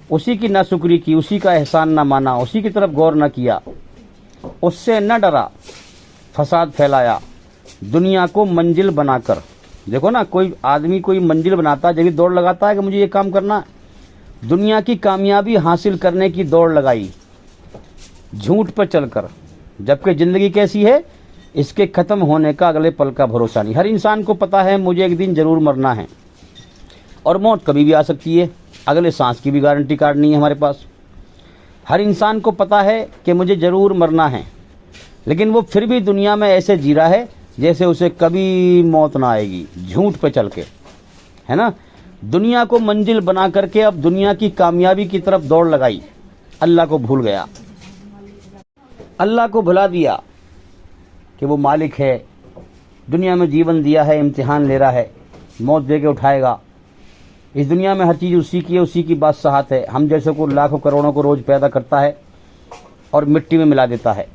اسی کی ناشکری کی، اسی کا احسان نہ مانا، اسی کی طرف غور نہ کیا، اس سے نہ ڈرا، فساد پھیلایا دنیا کو منزل بنا کر۔ دیکھو نا، کوئی آدمی کوئی منزل بناتا ہے جبھی دوڑ لگاتا ہے کہ مجھے یہ کام کرنا ہے، دنیا کی کامیابی حاصل کرنے کی دوڑ لگائی جھوٹ پر چل کر، جبکہ زندگی کیسی ہے، اس کے ختم ہونے کا اگلے پل کا بھروسہ نہیں۔ ہر انسان کو پتا ہے مجھے ایک دن ضرور مرنا ہے، اور موت کبھی بھی آ سکتی ہے، اگلے سانس کی بھی گارنٹی کارڈ نہیں ہے ہمارے پاس۔ ہر انسان کو پتا ہے کہ مجھے ضرور مرنا ہے، لیکن وہ پھر بھی دنیا میں ایسے جی رہا ہے جیسے اسے کبھی موت نہ آئے گی، جھوٹ پہ چل کے، ہے نا۔ دنیا کو منزل بنا کر کے اب دنیا کی کامیابی کی طرف دوڑ لگائی، اللہ کو بھول گیا، اللہ کو بھلا دیا کہ وہ مالک ہے، دنیا میں جیون دیا ہے، امتحان لے رہا ہے، موت دے کے اٹھائے گا۔ اس دنیا میں ہر چیز اسی کی ہے، اسی کی بادشاہت ہے۔ ہم جیسے کو لاکھوں کروڑوں کو روز پیدا کرتا ہے اور مٹی میں ملا دیتا ہے۔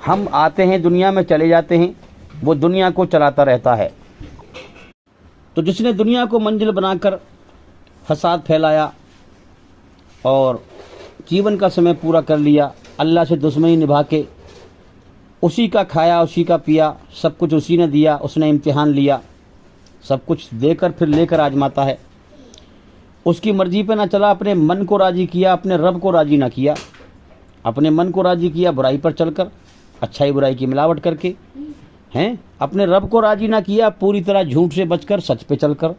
ہم آتے ہیں دنیا میں، چلے جاتے ہیں، وہ دنیا کو چلاتا رہتا ہے۔ تو جس نے دنیا کو منزل بنا کر فساد پھیلایا اور جیون کا سمے پورا کر لیا، اللہ سے دشمنی نبھا کے، اسی کا کھایا، اسی کا پیا، سب کچھ اسی نے دیا، اس نے امتحان لیا، سب کچھ دے کر پھر لے کر آزماتا ہے۔ اس کی مرضی پہ نہ چلا، اپنے من کو راضی کیا، اپنے رب کو راضی نہ کیا، اپنے من کو راضی کیا برائی پر چل کر، اچھائی برائی کی ملاوٹ کر کے، ہیں، اپنے رب کو راضی نہ کیا پوری طرح جھوٹ سے بچ کر، سچ پہ چل کر۔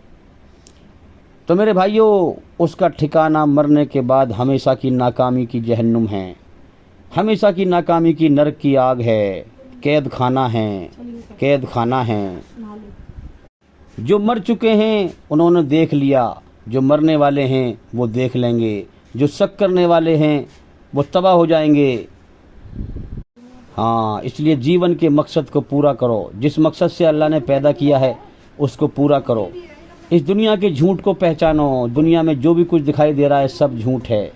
تو میرے بھائیوں، اس کا ٹھکانہ مرنے کے بعد ہمیشہ کی ناکامی کی جہنم ہے، ہمیشہ کی ناکامی کی نرک کی آگ ہے، قید خانہ ہے، قید خانہ ہے۔ جو مر چکے ہیں انہوں نے دیکھ لیا، جو مرنے والے ہیں وہ دیکھ لیں گے، جو شک کرنے والے ہیں وہ تباہ ہو جائیں گے۔ ہاں، اس لیے جیون کے مقصد کو پورا کرو، جس مقصد سے اللہ نے پیدا کیا ہے اس کو پورا کرو۔ اس دنیا کے جھوٹ کو پہچانو، دنیا میں جو بھی کچھ دکھائی دے رہا ہے سب جھوٹ ہے،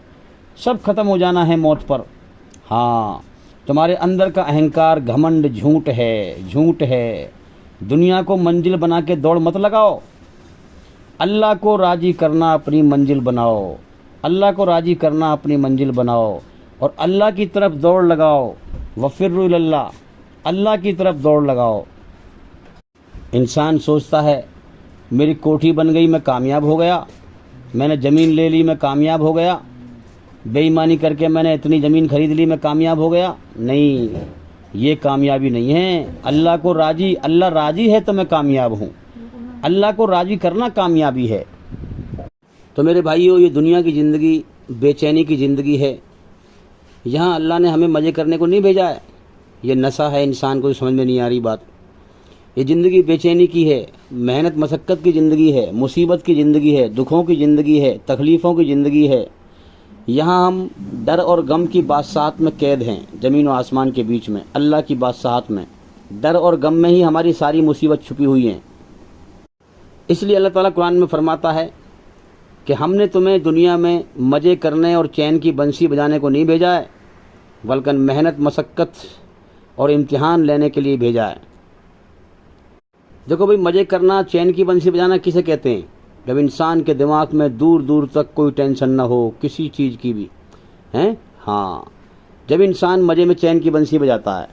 سب ختم ہو جانا ہے موت پر۔ ہاں، تمہارے اندر کا اہنکار، گھمنڈ جھوٹ ہے، جھوٹ ہے۔ دنیا کو منزل بنا کے دوڑ مت لگاؤ، اللہ کو راضی کرنا اپنی منزل بناؤ، اللہ کو راضی کرنا اپنی منزل بناؤ، اور اللہ کی طرف دوڑ لگاؤ۔ وفروا الی اللہ، اللہ کی طرف دوڑ لگاؤ۔ انسان سوچتا ہے میری کوٹھی بن گئی، میں کامیاب ہو گیا، میں نے زمین لے لی، میں کامیاب ہو گیا، بے ایمانی کر کے میں نے اتنی زمین خرید لی، میں کامیاب ہو گیا۔ نہیں، یہ کامیابی نہیں ہے۔ اللہ کو راضی، اللہ راضی ہے تو میں کامیاب ہوں، اللہ کو راضی کرنا کامیابی ہے۔ تو میرے بھائیو، یہ دنیا کی زندگی بے چینی کی زندگی ہے، یہاں اللہ نے ہمیں مزے کرنے کو نہیں بھیجا ہے۔ یہ نشہ ہے، انسان کو سمجھ میں نہیں آ رہی بات۔ یہ زندگی بے چینی کی ہے، محنت مشقت کی زندگی ہے، مصیبت کی زندگی ہے، دکھوں کی زندگی ہے، تکلیفوں کی زندگی ہے۔ یہاں ہم ڈر اور غم کی بادشاہت میں قید ہیں، زمین و آسمان کے بیچ میں، اللہ کی بادشاہت میں۔ ڈر اور غم میں ہی ہماری ساری مصیبت چھپی ہوئی ہیں۔ اس لیے اللہ تعالیٰ قرآن میں فرماتا ہے کہ ہم نے تمہیں دنیا میں مزے کرنے اور چین کی بنسی بجانے کو نہیں بھیجا ہے، بلکہ محنت مشقت اور امتحان لینے کے لیے بھیجا ہے۔ دیکھو بھائی، مزے کرنا، چین کی بنسی بجانا کسے کہتے ہیں؟ جب انسان کے دماغ میں دور دور تک کوئی ٹینشن نہ ہو کسی چیز کی بھی، ہیں؟ ہاں، جب انسان مزے میں چین کی بنسی بجاتا ہے۔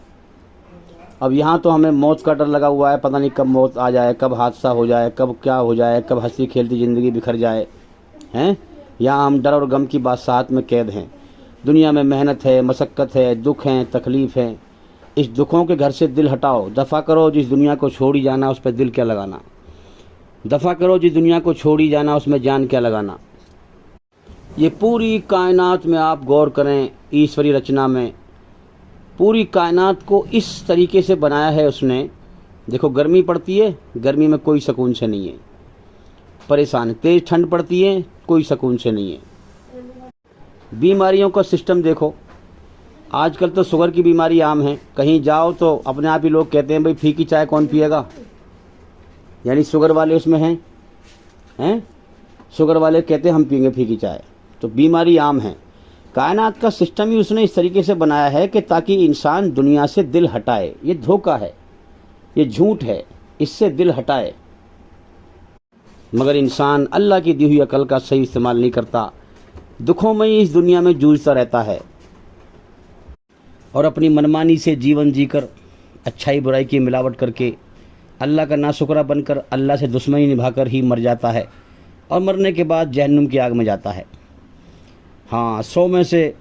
اب یہاں تو ہمیں موت کا ڈر لگا ہوا ہے، پتہ نہیں کب موت آ جائے، کب حادثہ ہو جائے، کب کیا ہو جائے، کب ہنسی کھیلتی زندگی بکھر جائے، ہیں؟ یہاں ہم ڈر اور غم کی بادشاہت میں قید ہیں۔ دنیا میں محنت ہے، مشقت ہے، دکھ ہیں، تکلیف ہے۔ اس دکھوں کے گھر سے دل ہٹاؤ، دفع کرو، جس دنیا کو چھوڑ ہی جانا اس پہ دل کیا لگانا۔ دفع کرو، جس دنیا کو چھوڑ ہی جانا اس میں جان کیا لگانا۔ یہ پوری کائنات میں آپ غور کریں، ایشوری رچنا میں پوری کائنات کو اس طریقے سے بنایا ہے اس نے۔ دیکھو، گرمی پڑتی ہے، گرمی میں کوئی سکون سے نہیں ہے، پریشان ہے۔ تیز ٹھنڈ پڑتی ہے، کوئی سکون سے نہیں ہے۔ بیماریوں کا سسٹم دیکھو، آج کل تو شوگر کی بیماری عام ہے، کہیں جاؤ تو اپنے آپ ہی لوگ کہتے ہیں بھائی پھیکی چائے کون پیے گا، یعنی شوگر والے اس میں ہیں، شوگر والے کہتے ہیں ہم پئیں گے پھیکی چائے، تو بیماری عام ہے۔ کائنات کا سسٹم ہی اس نے اس طریقے سے بنایا ہے کہ تاکہ انسان دنیا سے دل ہٹائے۔ یہ دھوکہ ہے، یہ جھوٹ ہے، اس سے دل ہٹائے، مگر انسان اللہ کی دی ہوئی عقل کا صحیح استعمال نہیں کرتا، دکھوں میں ہی اس دنیا میں جوجھتا رہتا ہے، اور اپنی منمانی سے جیون جی کر، اچھائی برائی کی ملاوٹ کر کے، اللہ کا ناشکرہ بن کر، اللہ سے دشمنی نبھا کر ہی مر جاتا ہے، اور مرنے کے بعد جہنم کی آگ میں جاتا ہے۔ ہاں، 100 میں سے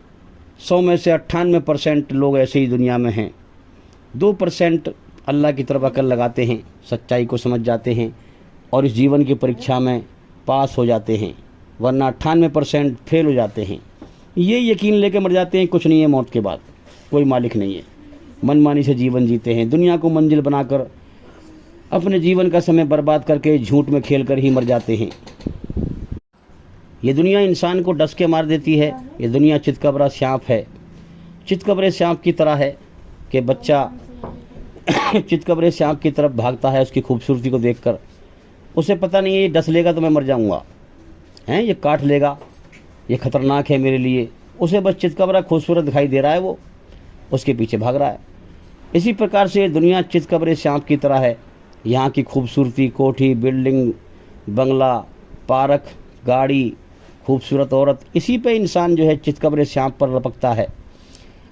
98% لوگ ایسے ہی دنیا میں ہیں۔ 2% اللہ کی طرف عقل لگاتے ہیں، سچائی کو سمجھ جاتے ہیں، اور اس جیون کی پریکشا میں پاس ہو جاتے ہیں، ورنہ 98% فیل ہو جاتے ہیں۔ یہ یقین لے کے مر جاتے ہیں کچھ نہیں ہے موت کے بعد، کوئی مالک نہیں ہے، من مانی سے جیون جیتے ہیں، دنیا کو منزل بنا کر اپنے جیون کا سمے برباد کر کے جھوٹ میں کھیل کر ہی مر جاتے ہیں۔ یہ دنیا انسان کو ڈس کے مار دیتی ہے۔ یہ دنیا چتکبرا سانپ ہے، چتکبرے سانپ کی طرح ہے کہ بچہ چتکبرے سانپ کی طرف بھاگتا ہے اس کی خوبصورتی کو دیکھ کر، اسے پتہ نہیں ہے یہ ڈس لے گا تو میں مر جاؤں گا، یہ کاٹ لے گا، یہ خطرناک ہے میرے لیے، اسے بس چتکبرا خوبصورت دکھائی دے رہا ہے، وہ اس کے پیچھے بھاگ رہا ہے۔ اسی پرکار سے دنیا چتکبرے سانپ کی طرح ہے۔ یہاں کی خوبصورتی، کوٹھی، بلڈنگ، بنگلہ، پارک، گاڑی، خوبصورت عورت، اسی پہ انسان جو ہے چتکبرے سانپ پر لپکتا ہے،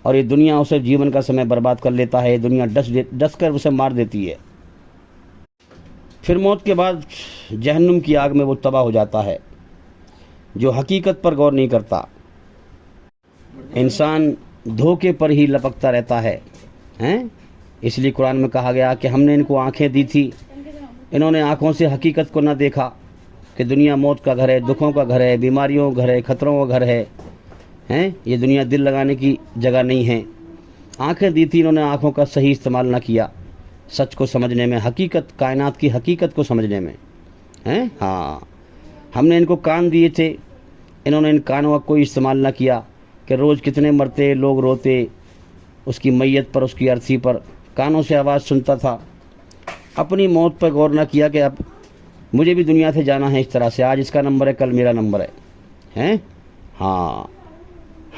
اور یہ دنیا اسے جیون کا سمے برباد کر لیتا ہے۔ یہ دنیا ڈس کر اسے مار دیتی ہے، پھر موت کے بعد جہنم کی آگ میں وہ تباہ ہو جاتا ہے۔ جو حقیقت پر غور نہیں کرتا، انسان دھوکے پر ہی لپکتا رہتا ہے، اس لیے قرآن میں کہا گیا کہ ہم نے ان کو آنکھیں دی تھی، انہوں نے آنکھوں سے حقیقت کو نہ دیکھا کہ دنیا موت کا گھر ہے، دکھوں کا گھر ہے، بیماریوں کا گھر ہے، خطروں کا گھر ہے، یہ دنیا دل لگانے کی جگہ نہیں ہے۔ آنکھیں دی تھی، انہوں نے آنکھوں کا صحیح استعمال نہ کیا، سچ کو سمجھنے میں، حقیقت، کائنات کی حقیقت کو سمجھنے میں۔ ہاں، ہم نے ان کو کان دیے تھے، انہوں نے ان کانوں کا کوئی استعمال نہ کیا کہ روز کتنے مرتے لوگ روتے اس کی میت پر، اس کی ارتھی پر، کانوں سے آواز سنتا تھا، اپنی موت پر غور نہ کیا کہ اب مجھے بھی دنیا سے جانا ہے اس طرح سے، آج اس کا نمبر ہے کل میرا نمبر ہے۔ ہاں،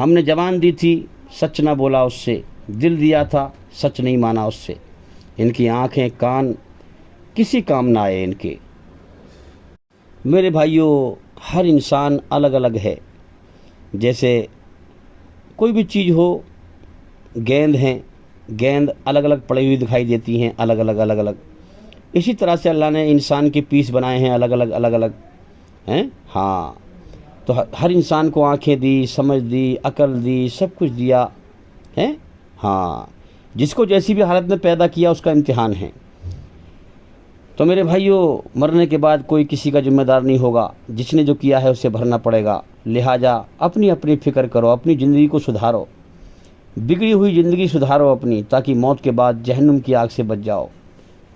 ہم نے زبان دی تھی، سچ نہ بولا اس سے، دل دیا تھا، سچ نہیں مانا اس سے، ان کی آنکھیں کان کسی کام نہ آئے ان کے۔ میرے بھائیوں، ہر انسان الگ الگ ہے، جیسے کوئی بھی چیز ہو، گیند ہیں، گیند الگ الگ پڑی ہوئی دکھائی دیتی ہیں، الگ الگ۔ اسی طرح سے اللہ نے انسان کے پیس بنائے ہیں الگ الگ ہیں۔ ہاں، تو ہر انسان کو آنکھیں دی، سمجھ دی، عقل دی، سب کچھ دیا ہے۔ ہاں، جس کو جیسی بھی حالت میں پیدا کیا اس کا امتحان ہے۔ تو میرے بھائیوں، مرنے کے بعد کوئی کسی کا ذمہ دار نہیں ہوگا، جس نے جو کیا ہے اسے بھرنا پڑے گا۔ لہٰذا اپنی فکر کرو، اپنی زندگی کو سدھارو، بگڑی ہوئی زندگی سدھارو اپنی، تاکہ موت کے بعد جہنم کی آگ سے بچ جاؤ۔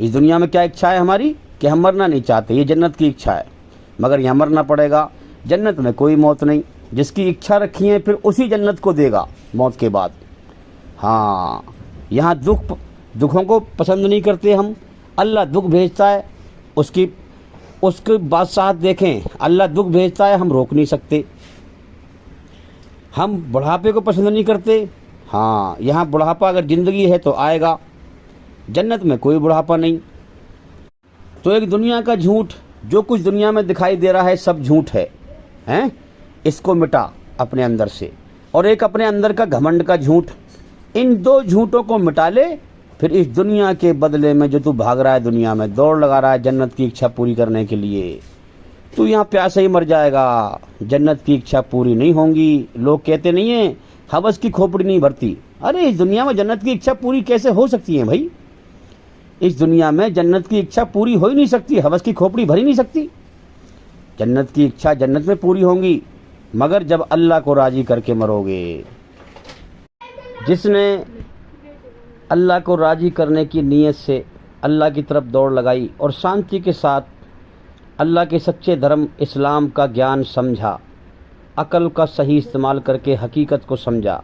اس دنیا میں کیا اچھا ہے ہماری کہ ہم مرنا نہیں چاہتے، یہ جنت کی اچھا ہے، مگر یہاں مرنا پڑے گا۔ جنت میں کوئی موت نہیں، جس کی اچھا رکھی ہے پھر اسی جنت کو دے گا موت کے بعد۔ ہاں یہاں دکھوں کو پسند نہیں کرتے ہم، اللہ دکھ بھیجتا ہے، اس کی بادشاہت دیکھیں، اللہ دکھ بھیجتا ہے، ہم روک نہیں سکتے۔ ہم بڑھاپے کو پسند نہیں کرتے، ہاں یہاں بڑھاپا اگر زندگی ہے تو آئے گا، جنت میں کوئی بڑھاپا نہیں۔ تو ایک دنیا کا جھوٹ، جو کچھ دنیا میں دکھائی دے رہا ہے سب جھوٹ ہے، ہیں؟ اس کو مٹا اپنے اندر سے، اور ایک اپنے اندر کا گھمنڈ کا جھوٹ، ان دو جھوٹوں کو مٹا لے، پھر اس دنیا کے بدلے میں جو تو بھاگ رہا ہے، دنیا میں دوڑ لگا رہا ہے جنت کی اچھا پوری کرنے کے لیے، تو یہاں پیاسے ہی مر جائے گا، جنت کی اچھا پوری نہیں ہوں گی۔ لوگ کہتے نہیں ہیں حوث کی کھوپڑی نہیں بھرتی، ارے اس دنیا میں جنت کی اچھا پوری کیسے ہو سکتی ہے بھائی؟ اس دنیا میں جنت کی اچھا پوری ہو ہی نہیں سکتی، حوث کی کھوپڑی بھر ہی نہیں سکتی۔ جنت کی اچھا جنت میں پوری ہوں گی، مگر جب اللہ کو راضی کر کے مرو گے۔ جس نے اللہ کو راضی کرنے کی نیت سے اللہ کی طرف دوڑ لگائی اور شانتی کے ساتھ اللہ کے سچے دھرم اسلام کا گیان سمجھا، عقل کا صحیح استعمال کر کے حقیقت کو سمجھا،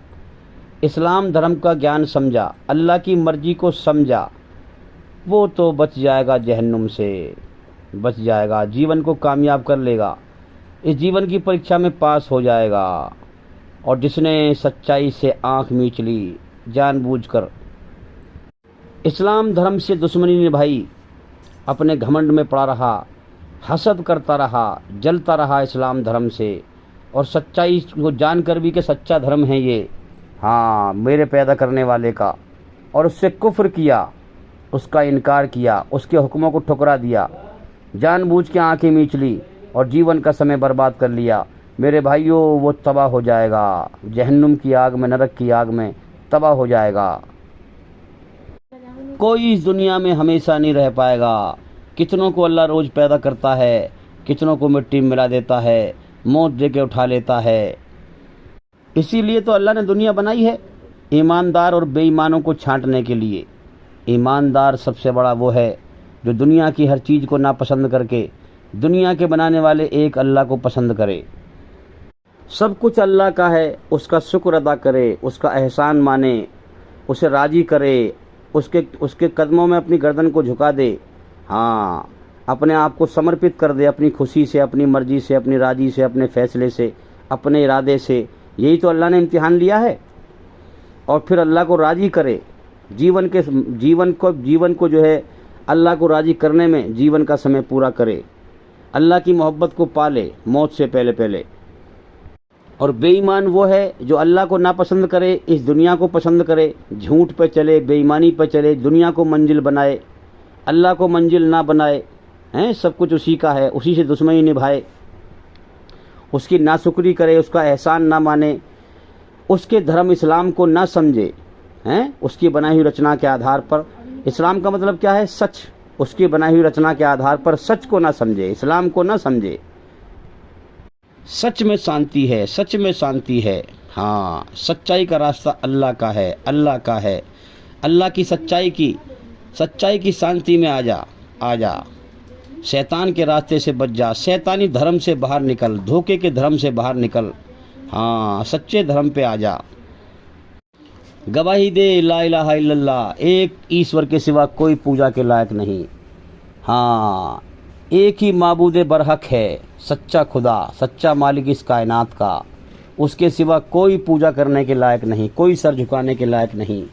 اسلام دھرم کا گیان سمجھا، اللہ کی مرضی کو سمجھا، وہ تو بچ جائے گا جہنم سے، بچ جائے گا، جیون کو کامیاب کر لے گا، اس جیون کی پریکشا میں پاس ہو جائے گا۔ اور جس نے سچائی سے آنکھ میچ لی، جان بوجھ کر اسلام دھرم سے دشمنی نبھائی، اپنے گھمنڈ میں پڑا رہا، حسد کرتا رہا، جلتا رہا اسلام دھرم سے، اور سچائی کو جان کر بھی کہ سچا دھرم ہے یہ، ہاں میرے پیدا کرنے والے کا، اور اس سے کفر کیا، اس کا انکار کیا، اس کے حکموں کو ٹھکرا دیا، جان بوجھ کے آنکھیں میچ لی اور جیون کا سمے برباد کر لیا، میرے بھائیوں وہ تباہ ہو جائے گا، جہنم کی آگ میں، نرک کی آگ میں تباہ ہو جائے گا۔ کوئی اس دنیا میں ہمیشہ نہیں رہ پائے گا، کتنوں کو اللہ روز پیدا کرتا ہے، کتنوں کو مٹی میں ملا دیتا ہے، موت دے کے اٹھا لیتا ہے۔ اسی لیے تو اللہ نے دنیا بنائی ہے، ایماندار اور بے ایمانوں کو چھانٹنے کے لیے۔ ایماندار سب سے بڑا وہ ہے جو دنیا کی ہر چیز کو ناپسند کر کے دنیا کے بنانے والے ایک اللہ کو پسند کرے، سب کچھ اللہ کا ہے، اس کا شکر ادا کرے، اس کا احسان مانے، اسے راضی کرے، اس کے قدموں میں اپنی گردن کو جھکا دے، ہاں اپنے آپ کو سمرپت کر دے، اپنی خوشی سے، اپنی مرضی سے، اپنی راضی سے، اپنے فیصلے سے، اپنے ارادے سے، یہی تو اللہ نے امتحان لیا ہے۔ اور پھر اللہ کو راضی کرے، جیون کو جو ہے اللہ کو راضی کرنے میں جیون کا سمے پورا کرے، اللہ کی محبت کو پالے موت سے پہلے۔ اور بے ایمان وہ ہے جو اللہ کو ناپسند کرے، اس دنیا کو پسند کرے، جھوٹ پہ چلے، بے ایمانی پہ چلے، دنیا کو منزل بنائے، اللہ کو منزل نہ بنائے، سب کچھ اسی کا ہے، اسی سے دشمنی نبھائے، اس کی ناشکری کرے، اس کا احسان نہ مانے، اس کے دھرم اسلام کو نہ سمجھے، اس کی بنائی ہوئی رچنا کے آدھار پر، اسلام کا مطلب کیا ہے؟ سچ، اس کی بنائی ہوئی رچنا کے آدھار پر سچ کو نہ سمجھے، اسلام کو نہ سمجھے۔ سچ میں شانتی ہے، سچ میں شانتی ہے، ہاں سچائی کا راستہ اللہ کا ہے، اللہ کا ہے، اللہ کی سچائی کی شانتی میں آ جا، شیطان کے راستے سے بچ جا، شیطانی دھرم سے باہر نکل، دھوکے کے دھرم سے باہر نکل، ہاں سچے دھرم پہ آ جا، گواہی دے لا الہ الا اللہ، ایک ایشور کے سوا کوئی پوجا کے لائق نہیں، ہاں ایک ہی معبود برحق ہے، سچا خدا، سچا مالک اس کائنات کا، اس کے سوا کوئی پوجا کرنے کے لائق نہیں، کوئی سر جھکانے کے لائق نہیں،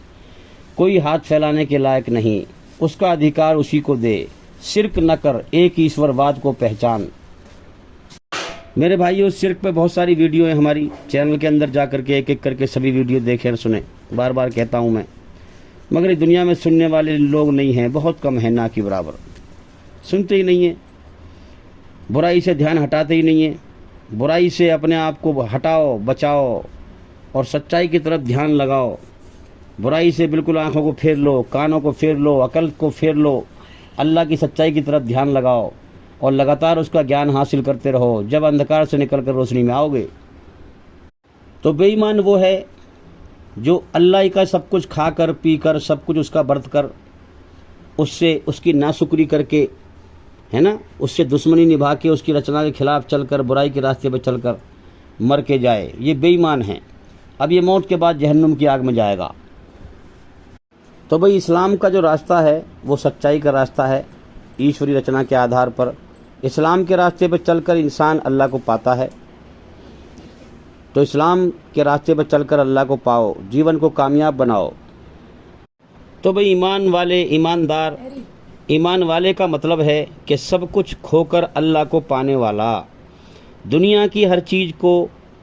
کوئی ہاتھ پھیلانے کے لائق نہیں، اس کا ادھیکار اسی کو دے، شرک نہ کر، ایک ایشور واد کو پہچان۔ میرے بھائیو شرک پہ بہت ساری ویڈیو ہیں ہماری چینل کے اندر، جا کر کے ایک ایک کر کے سبھی ویڈیو دیکھیں اور سنیں، بار بار کہتا ہوں میں، مگر اس دنیا میں سننے والے لوگ نہیں ہیں، بہت کم ہیں، نہ کی برابر، سنتے ہی نہیں ہیں، برائی سے دھیان ہٹاتے ہی نہیں ہیں، برائی سے اپنے آپ کو ہٹاؤ، بچاؤ اور سچائی کی طرف دھیان لگاؤ، برائی سے بالکل آنکھوں کو پھیر لو، کانوں کو پھیر لو، عقل کو پھیر لو، اللہ کی سچائی کی طرف دھیان لگاؤ اور لگاتار اس کا گیان حاصل کرتے رہو، جب اندھکار سے نکل کر روشنی میں آؤ گے۔ تو بے ایمان وہ ہے جو اللہ کا سب کچھ کھا کر پی کر سب کچھ اس کا برت کر اس سے اس کی ناشکری کر کے، ہے نا، اس سے دشمنی نبھا کے، اس کی رچنا کے خلاف چل کر، برائی کے راستے پہ چل کر مر کے جائے، یہ بے ایمان ہیں۔ اب یہ موت کے بعد جہنم کی آگ میں جائے گا۔ تو بھئی اسلام کا جو راستہ ہے وہ سچائی کا راستہ ہے، ایشوری رچنا کے آدھار پر۔ اسلام کے راستے پہ چل کر انسان اللہ کو پاتا ہے، تو اسلام کے راستے پہ چل کر اللہ کو پاؤ، جیون کو کامیاب بناؤ۔ تو بھئی ایمان والے کا مطلب ہے کہ سب کچھ کھو کر اللہ کو پانے والا، دنیا کی ہر چیز کو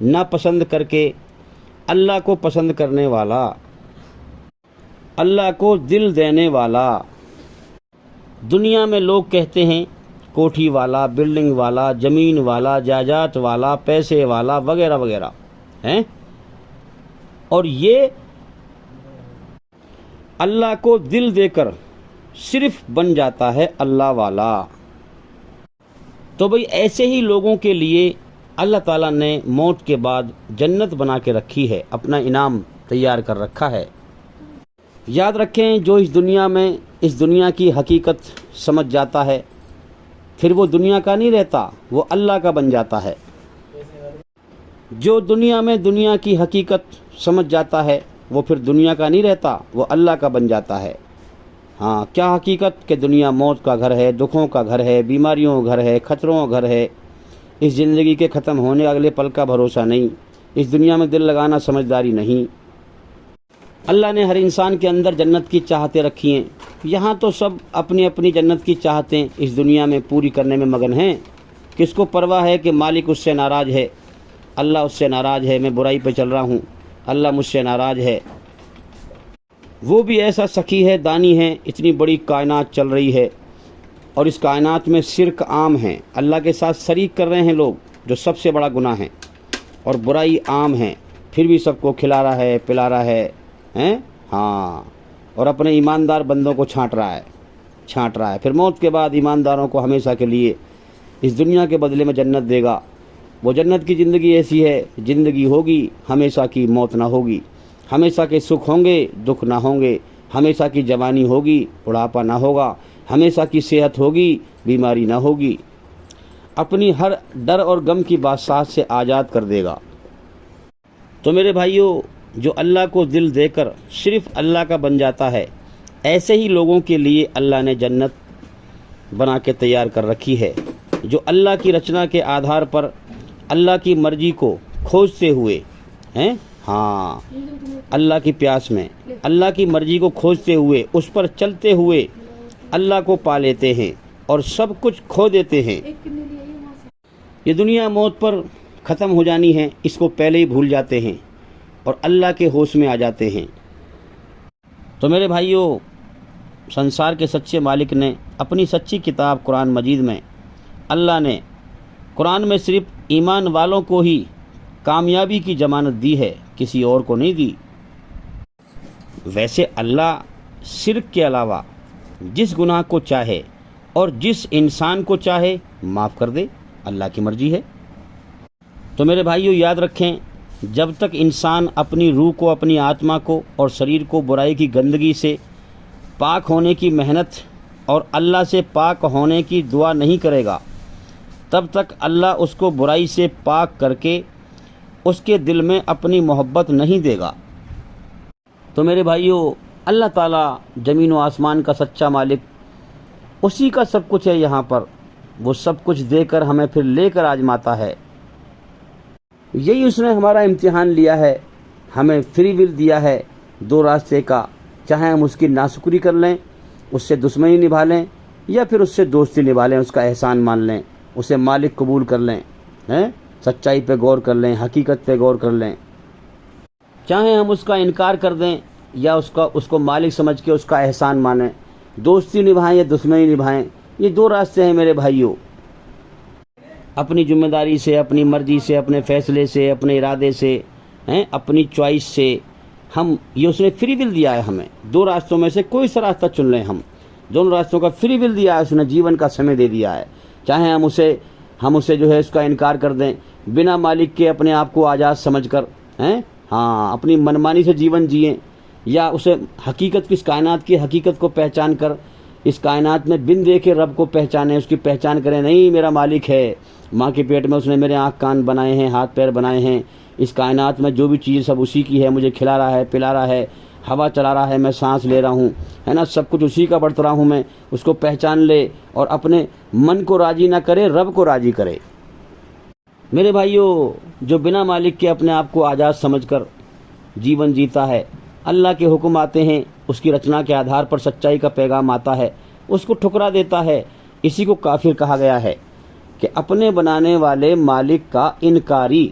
ناپسند کر کے اللہ کو پسند کرنے والا، اللہ کو دل دینے والا۔ دنیا میں لوگ کہتے ہیں کوٹھی والا، بلڈنگ والا، زمین والا، جائیداد والا، پیسے والا، وغیرہ وغیرہ ہیں، اور یہ اللہ کو دل دے کر صرف بن جاتا ہے اللہ والا۔ تو بھئی ایسے ہی لوگوں کے لیے اللہ تعالیٰ نے موت کے بعد جنت بنا کے رکھی ہے، اپنا انعام تیار کر رکھا ہے۔ یاد رکھیں، جو اس دنیا کی حقیقت سمجھ جاتا ہے، پھر وہ دنیا کا نہیں رہتا، وہ اللہ کا بن جاتا ہے۔ جو دنیا کی حقیقت سمجھ جاتا ہے، وہ پھر دنیا کا نہیں رہتا، وہ اللہ کا بن جاتا ہے۔ ہاں، کیا حقیقت کہ دنیا موت کا گھر ہے، دکھوں کا گھر ہے، بیماریوں کا گھر ہے، خطروں کا گھر ہے، اس زندگی کے ختم ہونے اگلے پل کا بھروسہ نہیں، اس دنیا میں دل لگانا سمجھداری نہیں۔ اللہ نے ہر انسان کے اندر جنت کی چاہتیں رکھی ہیں، یہاں تو سب اپنی اپنی جنت کی چاہتیں اس دنیا میں پوری کرنے میں مگن ہیں۔ کس کو پرواہ ہے کہ مالک اس سے ناراض ہے، اللہ اس سے ناراض ہے، میں برائی پہ چل رہا ہوں، اللہ مجھ سے ناراض ہے۔ وہ بھی ایسا سخی ہے، دانی ہے، اتنی بڑی کائنات چل رہی ہے، اور اس کائنات میں شرک عام ہے، اللہ کے ساتھ شریک کر رہے ہیں لوگ، جو سب سے بڑا گناہ ہے، اور برائی عام ہے، پھر بھی سب کو کھلا رہا ہے، پلا رہا ہے، ہاں، اور اپنے ایماندار بندوں کو چھانٹ رہا ہے۔ پھر موت کے بعد ایمانداروں کو ہمیشہ کے لیے اس دنیا کے بدلے میں جنت دے گا۔ وہ جنت کی زندگی ایسی ہے، زندگی ہوگی ہمیشہ کی، موت نہ ہوگی، ہمیشہ کے سکھ ہوں گے، دکھ نہ ہوں گے، ہمیشہ کی جوانی ہوگی، بڑھاپا نہ ہوگا، ہمیشہ کی صحت ہوگی، بیماری نہ ہوگی، اپنی ہر ڈر اور غم کی بادشاہت سے آزاد کر دے گا۔ تو میرے بھائیوں، جو اللہ کو دل دے کر صرف اللہ کا بن جاتا ہے، ایسے ہی لوگوں کے لیے اللہ نے جنت بنا کے تیار کر رکھی ہے، جو اللہ کی رچنا کے آدھار پر اللہ کی مرضی کو کھوجتے ہوئے ہیں، ہاں، اللہ کی پیاس میں اللہ کی مرضی کو کھوجتے ہوئے، اس پر چلتے ہوئے اللہ کو پا لیتے ہیں اور سب کچھ کھو دیتے ہیں۔ یہ دنیا موت پر ختم ہو جانی ہے، اس کو پہلے ہی بھول جاتے ہیں اور اللہ کے ہوش میں آ جاتے ہیں۔ تو میرے بھائیوں، سنسار کے سچے مالک نے اپنی سچی کتاب قرآن مجید میں، اللہ نے قرآن میں صرف ایمان والوں کو ہی کامیابی کی ضمانت دی ہے، کسی اور کو نہیں دی۔ ویسے اللہ شرک کے علاوہ جس گناہ کو چاہے اور جس انسان کو چاہے معاف کر دے، اللہ کی مرضی ہے۔ تو میرے بھائیوں، یاد رکھیں، جب تک انسان اپنی روح کو، اپنی آتما کو اور شریر کو برائی کی گندگی سے پاک ہونے کی محنت اور اللہ سے پاک ہونے کی دعا نہیں کرے گا، تب تک اللہ اس کو برائی سے پاک کر کے اس کے دل میں اپنی محبت نہیں دے گا۔ تو میرے بھائیوں، اللہ تعالیٰ زمین و آسمان کا سچا مالک، اسی کا سب کچھ ہے یہاں پر، وہ سب کچھ دے کر ہمیں پھر لے کر آزماتا ہے۔ یہی اس نے ہمارا امتحان لیا ہے، ہمیں فری ول دیا ہے دو راستے کا، چاہے ہم اس کی ناشکری کر لیں، اس سے دشمنی نبھا لیں، یا پھر اس سے دوستی نبھا لیں، اس کا احسان مان لیں، اسے مالک قبول کر لیں، سچائی پہ غور کر لیں، حقیقت پہ غور کر لیں۔ چاہے ہم اس کا انکار کر دیں یا اس کو مالک سمجھ کے اس کا احسان مانیں، دوستی نبھائیں یا دشمنی نبھائیں، یہ دو راستے ہیں میرے بھائیوں۔ اپنی ذمہ داری سے، اپنی مرضی سے، اپنے فیصلے سے، اپنے ارادے سے، اپنی چوائس سے، یہ اس نے فری ول دیا ہے ہمیں، دو راستوں میں سے کوئی سا راستہ چن لیں، ہم دونوں راستوں کا فری ول دیا ہے اس نے، جیون کا سمے دے دیا ہے۔ چاہے ہم اسے جو ہے اس کا انکار کر دیں، بنا مالک کے اپنے آپ کو آزاد سمجھ کر، اپنی منمانی سے جیون جئیں، یا اسے حقیقت کی، اس کائنات کی حقیقت کو پہچان کر اس کائنات میں بن دیکھے رب کو پہچانے، اس کی پہچان کریں، نہیں میرا مالک ہے، ماں کے پیٹ میں اس نے میرے آنکھ کان بنائے ہیں، ہاتھ پیر بنائے ہیں، اس کائنات میں جو بھی چیز سب اسی کی ہے، مجھے کھلا رہا ہے، پلا رہا ہے، ہوا چلا رہا ہے، میں سانس لے رہا ہوں، ہے نا، سب کچھ اسی کا برت رہا ہوں میں، اس کو پہچان لے اور اپنے من کو راضی نہ کرے، رب کو راضی کرے۔ میرے بھائیوں، جو بنا مالک کے اپنے آپ کو آزاد سمجھ کر جیون جیتا ہے، اللہ کے حکم آتے ہیں، اس کی رچنا کے آدھار پر سچائی کا پیغام آتا ہے، اس کو ٹھکرا دیتا ہے، اسی کو کافر کہا گیا ہے کہ اپنے بنانے والے مالک کا انکاری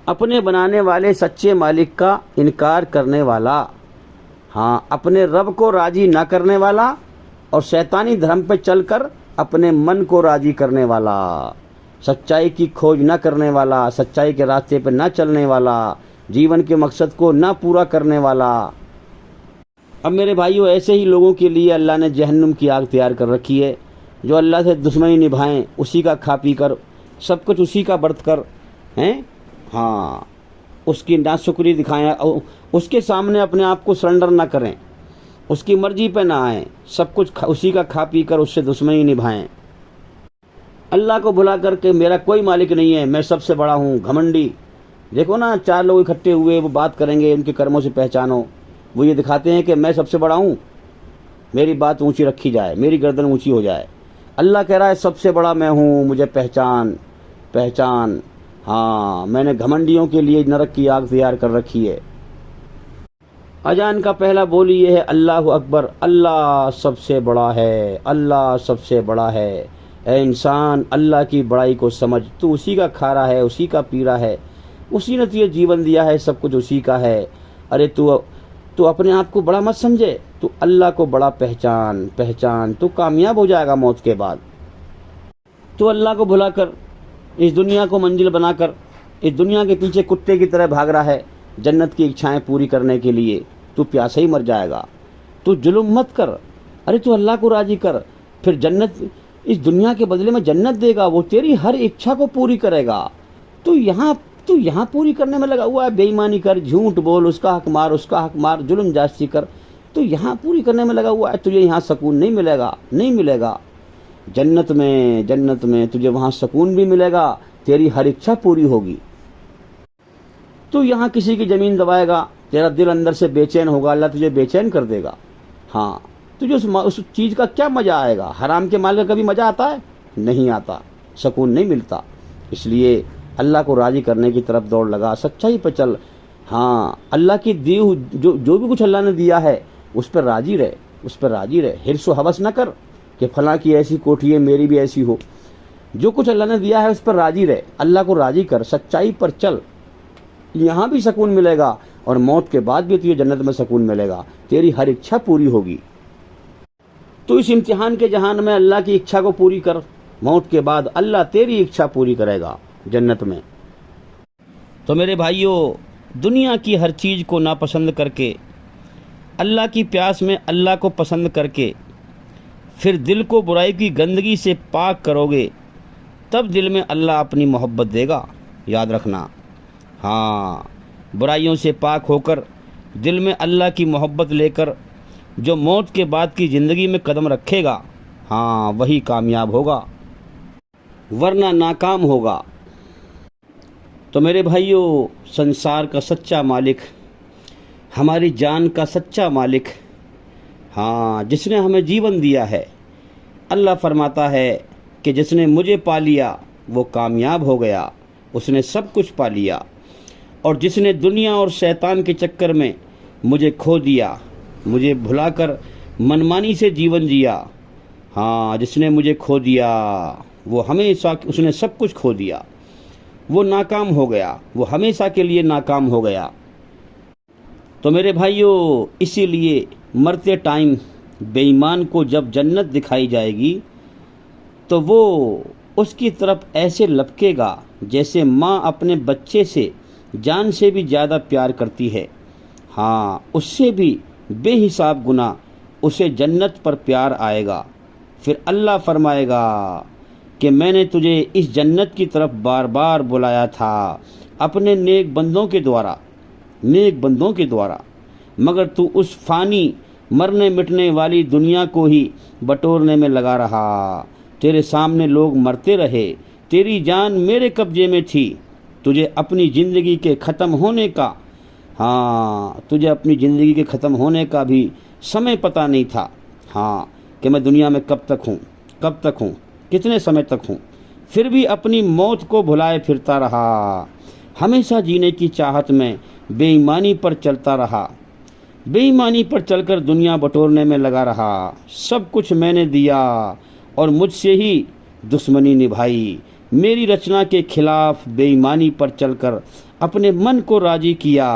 اپنے بنانے والے سچے مالک کا انکار کرنے والا، ہاں، اپنے رب کو راضی نہ کرنے والا اور شیطانی دھرم پہ چل کر اپنے من کو راضی کرنے والا، سچائی کی کھوج نہ کرنے والا، سچائی کے راستے پہ نہ چلنے والا، جیون کے مقصد کو نہ پورا کرنے والا۔ اب میرے بھائیوں، ایسے ہی لوگوں کے لیے اللہ نے جہنم کی آگ تیار کر رکھی ہے، جو اللہ سے دشمنی نبھائیں، اسی کا کھا پی کر، سب کچھ اسی کا برت کر ہیں، ہاں، اس کی ناشکری دکھائیں، اس کے سامنے اپنے آپ کو سرنڈر نہ کریں، اس کی مرضی پہ نہ آئیں، سب کچھ اسی کا کھا پی کر اس سے دشمنی نبھائیں، اللہ کو بھلا کر کے میرا کوئی مالک نہیں ہے، میں سب سے بڑا ہوں، گھمنڈی۔ دیکھو نا، چار لوگ اکٹھے ہوئے، وہ بات کریں گے، ان کے کرموں سے پہچانو، وہ یہ دکھاتے ہیں کہ میں سب سے بڑا ہوں، میری بات اونچی رکھی جائے، میری گردن اونچی ہو جائے۔ اللہ کہہ رہا ہے سب سے بڑا میں ہوں، مجھے پہچان۔ ہاں، میں نے گھمنڈیوں کے لیے نرک کی آگ تیار کر رکھی ہے۔ اذان کا پہلا بول یہ ہے، اللہ اکبر، اللہ سب سے بڑا ہے، اللہ سب سے بڑا ہے۔ اے انسان، اللہ کی بڑائی کو سمجھ، تو اسی کا کھا رہا ہے، اسی کا پی رہا ہے، اسی نے تجھے جیون دیا ہے، سب کچھ اسی کا ہے۔ ارے تو اپنے آپ کو بڑا مت سمجھے، تو اللہ کو بڑا پہچان، تو کامیاب ہو جائے گا موت کے بعد۔ تو اللہ کو بھلا کر، اس دنیا کو منزل بنا کر، اس دنیا کے پیچھے کتے کی طرح بھاگ رہا ہے جنت کی اچھائیں پوری کرنے کے لیے، تو پیاسے ہی مر جائے گا۔ تو ظلم مت کر، ارے تو اللہ کو راضی کر، پھر جنت، اس دنیا کے بدلے میں جنت دے گا، وہ تیری ہر اچھا کو پوری کرے گا۔ تو یہاں پوری کرنے میں لگا ہوا ہے، بے ایمانی کر، جھوٹ بول، اس کا حق مار، ظلم جاستی کر، تو یہاں پوری کرنے میں لگا ہوا ہے، تجھے یہاں سکون نہیں ملے گا۔ جنت میں تجھے وہاں سکون بھی ملے گا، تیری ہر اچھا پوری ہوگی۔ تو یہاں کسی کی زمین دبائے گا، تیرا دل اندر سے بے چین ہوگا، اللہ تجھے بے چین کر دے گا۔ ہاں، تجھے اس چیز کا کیا مزہ آئے گا؟ حرام کے مال کا کبھی مزہ آتا ہے؟ نہیں آتا، سکون نہیں ملتا۔ اس لیے اللہ کو راضی کرنے کی طرف دوڑ لگا، سچائی پہ چل، ہاں، اللہ کی جو بھی کچھ اللہ نے دیا ہے اس پر راضی رہے، حرص و ہوس نہ کر کہ فلاں کی ایسی کوٹھی ہے، میری بھی ایسی ہو۔ جو کچھ اللہ نے دیا ہے اس پر راضی رہے، اللہ کو راضی کر، سچائی پر چل، یہاں بھی سکون ملے گا اور موت کے بعد بھی تجھے جنت میں سکون ملے گا، تیری ہر اچھا پوری ہوگی۔ تو اس امتحان کے جہان میں اللہ کی اچھا کو پوری کر، موت کے بعد اللہ تیری اچھا پوری کرے گا جنت میں۔ تو میرے بھائیوں، دنیا کی ہر چیز کو ناپسند کر کے، اللہ کی پیاس میں اللہ کو پسند کر کے، پھر دل کو برائی کی گندگی سے پاک کرو گے، تب دل میں اللہ اپنی محبت دے گا، یاد رکھنا۔ ہاں، برائیوں سے پاک ہو کر دل میں اللہ کی محبت لے کر جو موت کے بعد کی زندگی میں قدم رکھے گا، ہاں، وہی کامیاب ہوگا، ورنہ ناکام ہوگا۔ تو میرے بھائیوں، سنسار کا سچا مالک، ہماری جان کا سچا مالک، ہاں، جس نے ہمیں جیون دیا ہے، اللہ فرماتا ہے کہ جس نے مجھے پا لیا وہ کامیاب ہو گیا، اس نے سب کچھ پا لیا، اور جس نے دنیا اور شیطان کے چکر میں مجھے کھو دیا، مجھے بھلا کر منمانی سے جیون جیا، ہاں، جس نے مجھے کھو دیا وہ ہمیشہ، اس نے سب کچھ کھو دیا، وہ ناکام ہو گیا، وہ ہمیشہ کے لیے ناکام ہو گیا۔ تو میرے بھائیوں، اسی لیے مرتے ٹائم بے ایمان کو جب جنت دکھائی جائے گی تو وہ اس کی طرف ایسے لپکے گا جیسے ماں اپنے بچے سے جان سے بھی زیادہ پیار کرتی ہے، ہاں، اس سے بھی بے حساب گنا اسے جنت پر پیار آئے گا۔ پھر اللہ فرمائے گا کہ میں نے تجھے اس جنت کی طرف بار بار بلایا تھا اپنے نیک بندوں کے دوارا، مگر تو اس فانی مرنے مٹنے والی دنیا کو ہی بٹورنے میں لگا رہا۔ تیرے سامنے لوگ مرتے رہے، تیری جان میرے قبضے میں تھی، تجھے اپنی زندگی کے ختم ہونے کا تجھے اپنی زندگی کے ختم ہونے کا بھی سمے پتہ نہیں تھا، کہ میں دنیا میں کب تک ہوں، کتنے سمے تک ہوں، پھر بھی اپنی موت کو بھلائے پھرتا رہا، ہمیشہ جینے کی چاہت میں بے ایمانی پر چلتا رہا، بے ایمانی پر چل کر دنیا بٹورنے میں لگا رہا، سب کچھ میں نے دیا اور مجھ سے ہی دشمنی نبھائی، میری رچنا کے خلاف بے ایمانی پر چل کر اپنے من کو راضی کیا،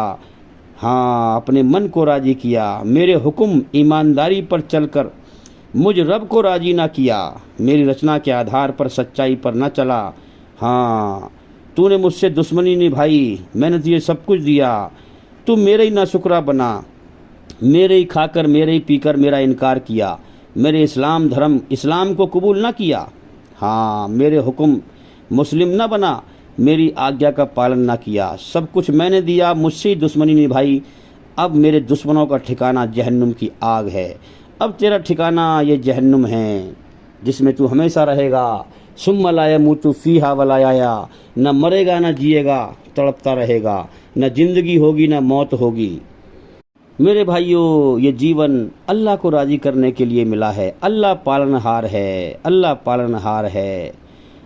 میرے حکم ایمانداری پر چل کر مجھ رب کو راضی نہ کیا، میری رچنا کے آدھار پر سچائی پر نہ چلا، تو نے مجھ سے دشمنی نبھائی، میں نے تجھے سب کچھ دیا، تو میرے ہی ناشکرا بنا، میرے ہی کھا کر میرے ہی پی کر میرا انکار کیا، میرے اسلام کو قبول نہ کیا، میرے حکم مسلم نہ بنا، میری آگیا کا پالن نہ کیا، سب کچھ میں نے دیا، مجھ سے ہی دشمنی نبھائی، اب میرے دشمنوں کا ٹھکانہ جہنم کی آگ ہے، اب تیرا ٹھکانہ یہ جہنم ہے جس میں تو ہمیشہ رہے گا، ثم لا يموت فیہا ولا یحیا، نہ مرے گا نہ جیے گا، تڑپتا رہے گا، نہ زندگی ہوگی نہ موت ہوگی۔ میرے بھائیوں، یہ جیون اللہ کو راضی کرنے کے لیے ملا ہے، اللہ پالن ہار ہے۔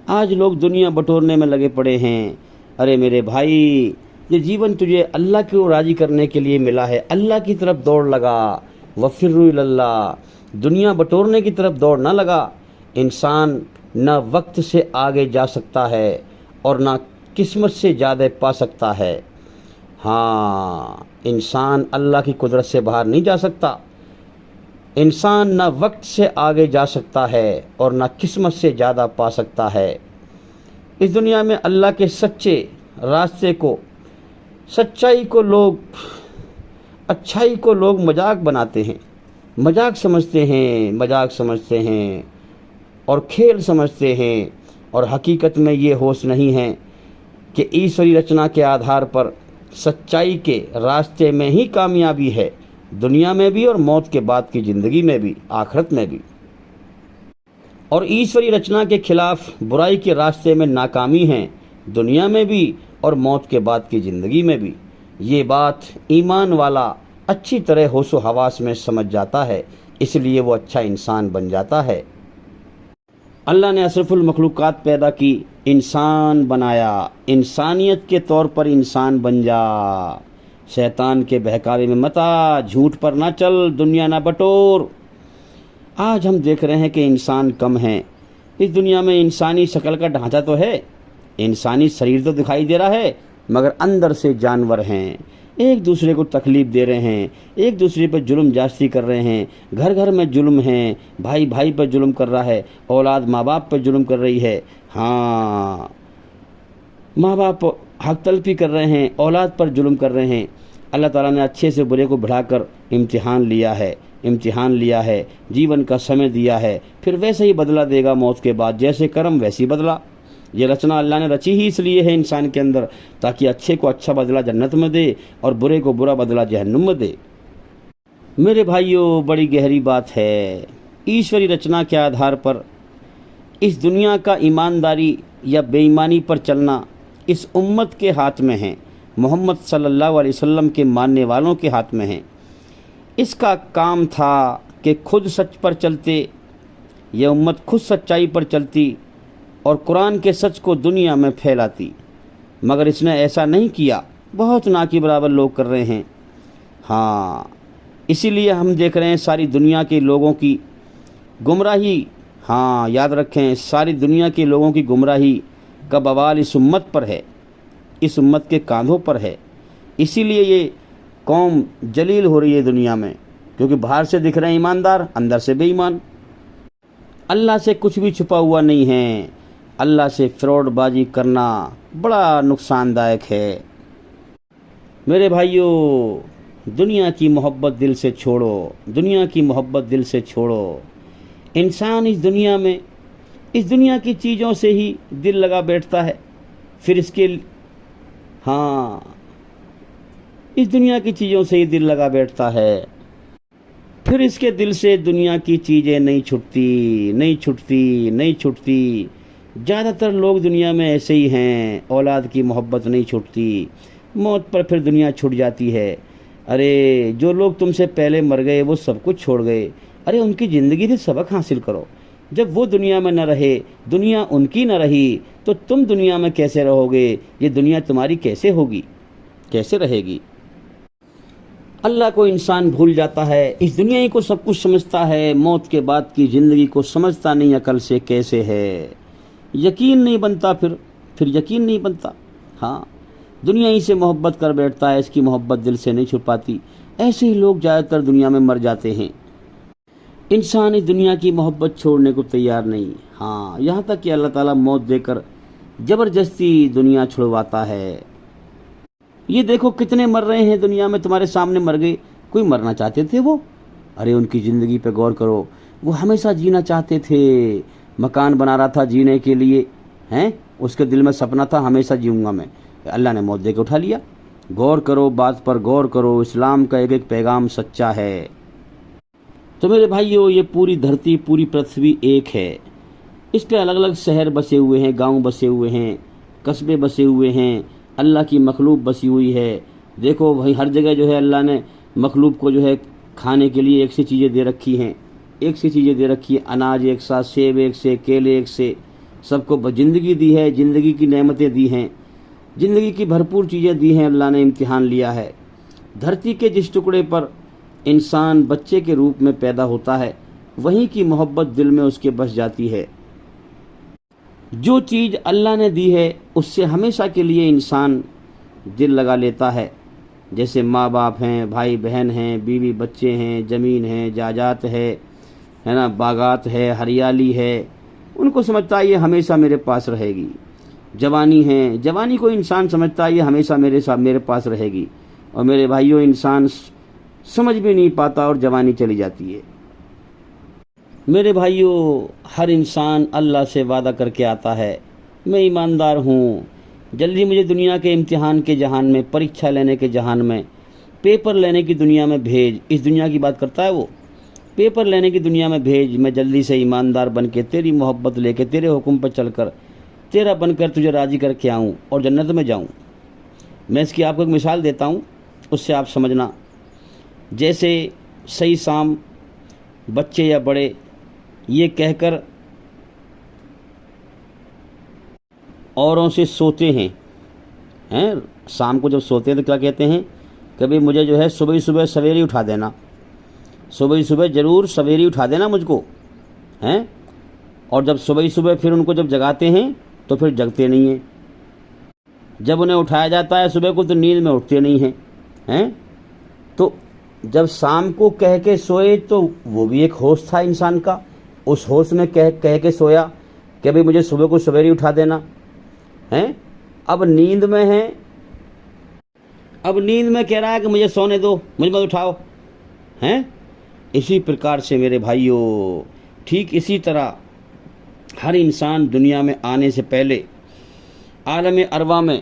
آج لوگ دنیا بٹورنے میں لگے پڑے ہیں۔ ارے میرے بھائی، یہ جیون تجھے اللہ کو راضی کرنے کے لیے ملا ہے، اللہ کی طرف دوڑ لگا، وفروا الی اللہ، دنیا بٹورنے کی طرف دوڑ نہ لگا۔ انسان نہ وقت سے آگے جا سکتا ہے اور نہ قسمت سے زیادہ پا سکتا ہے۔ انسان اللہ کی قدرت سے باہر نہیں جا سکتا، انسان نہ وقت سے آگے جا سکتا ہے اور نہ قسمت سے زیادہ پا سکتا ہے۔ اس دنیا میں اللہ کے سچے راستے کو، سچائی کو اچھائی کو لوگ مذاق بناتے ہیں، مذاق سمجھتے ہیں اور کھیل سمجھتے ہیں، اور حقیقت میں یہ ہوش نہیں ہے کہ ایشوری رچنا کے آدھار پر سچائی کے راستے میں ہی کامیابی ہے، دنیا میں بھی اور موت کے بعد کی زندگی میں بھی، آخرت میں بھی، اور ایشوری رچنا کے خلاف برائی کے راستے میں ناکامی ہے، دنیا میں بھی اور موت کے بعد کی زندگی میں بھی۔ یہ بات ایمان والا اچھی طرح ہوش و حواس میں سمجھ جاتا ہے، اس لیے وہ اچھا انسان بن جاتا ہے۔ اللہ نے اشرف المخلوقات پیدا کی، انسان بنایا، انسانیت کے طور پر انسان بن جا، شیطان کے بہکاوے میں مت آ، جھوٹ پر نہ چل، دنیا نہ بٹور۔ آج ہم دیکھ رہے ہیں کہ انسان کم ہیں اس دنیا میں، انسانی شکل کا ڈھانچہ تو ہے، انسانی شریر تو دکھائی دے رہا ہے، مگر اندر سے جانور ہیں، ایک دوسرے کو تکلیف دے رہے ہیں، ایک دوسرے پر ظلم جاستی کر رہے ہیں، گھر گھر میں ظلم ہیں، بھائی بھائی پر ظلم کر رہا ہے، اولاد ماں باپ پر ظلم کر رہی ہے، ماں باپ حق تلفی کر رہے ہیں، اولاد پر ظلم کر رہے ہیں۔ اللہ تعالیٰ نے اچھے سے برے کو بڑھا کر امتحان لیا ہے، جیون کا سمے دیا ہے، پھر ویسے ہی بدلہ دے گا موت کے بعد، جیسے کرم ویسی بدلہ۔ یہ رچنا اللہ نے رچی ہی اس لیے ہے انسان کے اندر، تاکہ اچھے کو اچھا بدلہ جنت میں دے اور برے کو برا بدلہ جہنم میں دے۔ میرے بھائیوں، بڑی گہری بات ہے، ایشوری رچنا کے آدھار پر اس دنیا کا ایمانداری یا بے ایمانی پر چلنا اس امت کے ہاتھ میں ہے، محمد صلی اللہ علیہ وسلم کے ماننے والوں کے ہاتھ میں ہے۔ اس کا کام تھا کہ خود سچ پر چلتے، یہ امت خود سچائی پر چلتی اور قرآن کے سچ کو دنیا میں پھیلاتی، مگر اس نے ایسا نہیں کیا، بہت نا کے برابر لوگ کر رہے ہیں۔ اسی لیے ہم دیکھ رہے ہیں ساری دنیا کے لوگوں کی گمراہی، یاد رکھیں، ساری دنیا کے لوگوں کی گمراہی کا بوال اس امت پر ہے، اس امت کے کاندھوں پر ہے۔ اسی لیے یہ قوم جلیل ہو رہی ہے دنیا میں، کیونکہ باہر سے دکھ رہے ہیں ایماندار، اندر سے بے ایمان۔ اللہ سے کچھ بھی چھپا ہوا نہیں ہے، اللہ سے فراڈ بازی کرنا بڑا نقصان دائق ہے۔ میرے بھائیوں، دنیا کی محبت دل سے چھوڑو، دنیا کی محبت دل سے چھوڑو۔ انسان اس دنیا کی چیزوں سے ہی دل لگا بیٹھتا ہے، پھر اس دنیا کی چیزوں سے ہی دل لگا بیٹھتا ہے، پھر اس کے دل سے دنیا کی چیزیں نہیں چھٹتی. زیادہ تر لوگ دنیا میں ایسے ہی ہیں، اولاد کی محبت نہیں چھٹتی، موت پر پھر دنیا چھٹ جاتی ہے. ارے جو لوگ تم سے پہلے مر گئے وہ سب کچھ چھوڑ گئے، ارے ان کی زندگی سے سبق حاصل کرو. جب وہ دنیا میں نہ رہے، دنیا ان کی نہ رہی، تو تم دنیا میں کیسے رہو گے؟ یہ دنیا تمہاری کیسے ہوگی، کیسے رہے گی؟ اللہ کو انسان بھول جاتا ہے، اس دنیا ہی کو سب کچھ سمجھتا ہے، موت کے بعد کی زندگی کو سمجھتا نہیں عقل سے کیسے ہے. یقین نہیں بنتا، پھر یقین نہیں بنتا. ہاں، دنیا ہی سے محبت کر بیٹھتا ہے، اس کی محبت دل سے نہیں چھپاتی. ایسے ہی لوگ زیادہ تر دنیا میں مر جاتے ہیں. انسان اس دنیا کی محبت چھوڑنے کو تیار نہیں. ہاں، یہاں تک کہ اللہ تعالیٰ موت دے کر زبردستی دنیا چھڑواتا ہے. یہ دیکھو کتنے مر رہے ہیں دنیا میں، تمہارے سامنے مر گئے. کوئی مرنا چاہتے تھے وہ؟ ارے ان کی زندگی پہ غور کرو، وہ ہمیشہ جینا چاہتے تھے، مکان بنا رہا تھا جینے کے لیے، ہیں اس کے دل میں سپنا تھا ہمیشہ جیوں گا میں. اللہ نے موت دے کے اٹھا لیا. غور کرو، بات پر غور کرو، اسلام کا ایک ایک پیغام سچا ہے. تو میرے بھائیو، یہ پوری دھرتی، پوری پرتھوی ایک ہے. اس پہ الگ الگ شہر بسے ہوئے ہیں، گاؤں بسے ہوئے ہیں، قصبے بسے ہوئے ہیں، اللہ کی مخلوق بسی ہوئی ہے. دیکھو بھائی، ہر جگہ جو ہے اللہ نے مخلوق کو جو ہے کھانے کے لیے ایک سی چیزیں دے رکھی ہیں، اناج ایک ساتھ، سیب ایک سے، کیلے ایک سے. سب کو زندگی دی ہے، زندگی کی نعمتیں دی ہیں، زندگی کی بھرپور چیزیں دی ہیں. اللہ نے امتحان لیا ہے. دھرتی کے جس ٹکڑے پر انسان بچے کے روپ میں پیدا ہوتا ہے، وہیں کی محبت دل میں اس کے بس جاتی ہے. جو چیز اللہ نے دی ہے اس سے ہمیشہ کے لیے انسان دل لگا لیتا ہے. جیسے ماں باپ ہیں، بھائی بہن ہیں، بیوی بچے ہیں، زمین ہے، جائیداد ہے نا، باغات ہے، ہریالی ہے، ان کو سمجھتا ہے یہ ہمیشہ میرے پاس رہے گی. جوانی ہے، جوانی کو انسان سمجھتا ہے یہ ہمیشہ میرے پاس رہے گی. اور میرے بھائیوں، انسان سمجھ بھی نہیں پاتا اور جوانی چلی جاتی ہے. میرے بھائیوں، ہر انسان اللہ سے وعدہ کر کے آتا ہے، میں ایماندار ہوں، جلدی مجھے دنیا کے امتحان کے جہان میں، پریکشا لینے کے جہان میں، پیپر لینے کی دنیا میں بھیج. اس دنیا کی بات کرتا ہے وہ، پیپر لینے کی دنیا میں بھیج. میں جلدی سے ایماندار بن کے، تیری محبت لے کے، تیرے حکم پر چل کر، تیرا بن کر تجھے راضی کر کے آؤں اور جنت میں جاؤں. میں اس کی آپ کو ایک مثال دیتا ہوں، اس سے آپ سمجھنا. جیسے صحیح شام بچے یا بڑے یہ کہہ کر اوروں سے سوتے ہیں، شام کو جب سوتے ہیں تو کیا کہتے ہیں؟ کبھی مجھے جو ہے صبح سویرے اٹھا دینا، صبح ضرور سویرے اٹھا دینا مجھ کو، اور جب صبح پھر ان کو جب جگاتے ہیں تو پھر جگتے نہیں ہیں. جب انہیں اٹھایا جاتا ہے صبح کو تو نیند میں اٹھتے نہیں ہیں. تو جب شام کو کہہ کے سوئے تو وہ بھی ایک ہوش تھا انسان کا، اس ہوش میں کہہ کے سویا کہ ابھی مجھے صبح کو سویرے اٹھا دینا. اب نیند میں ہے، اب نیند میں کہہ رہا ہے کہ مجھے سونے دو، مجھ مت اٹھاؤ. اسی پرکار سے میرے بھائیوں، ٹھیک اسی طرح ہر انسان دنیا میں آنے سے پہلے عالم ارواح میں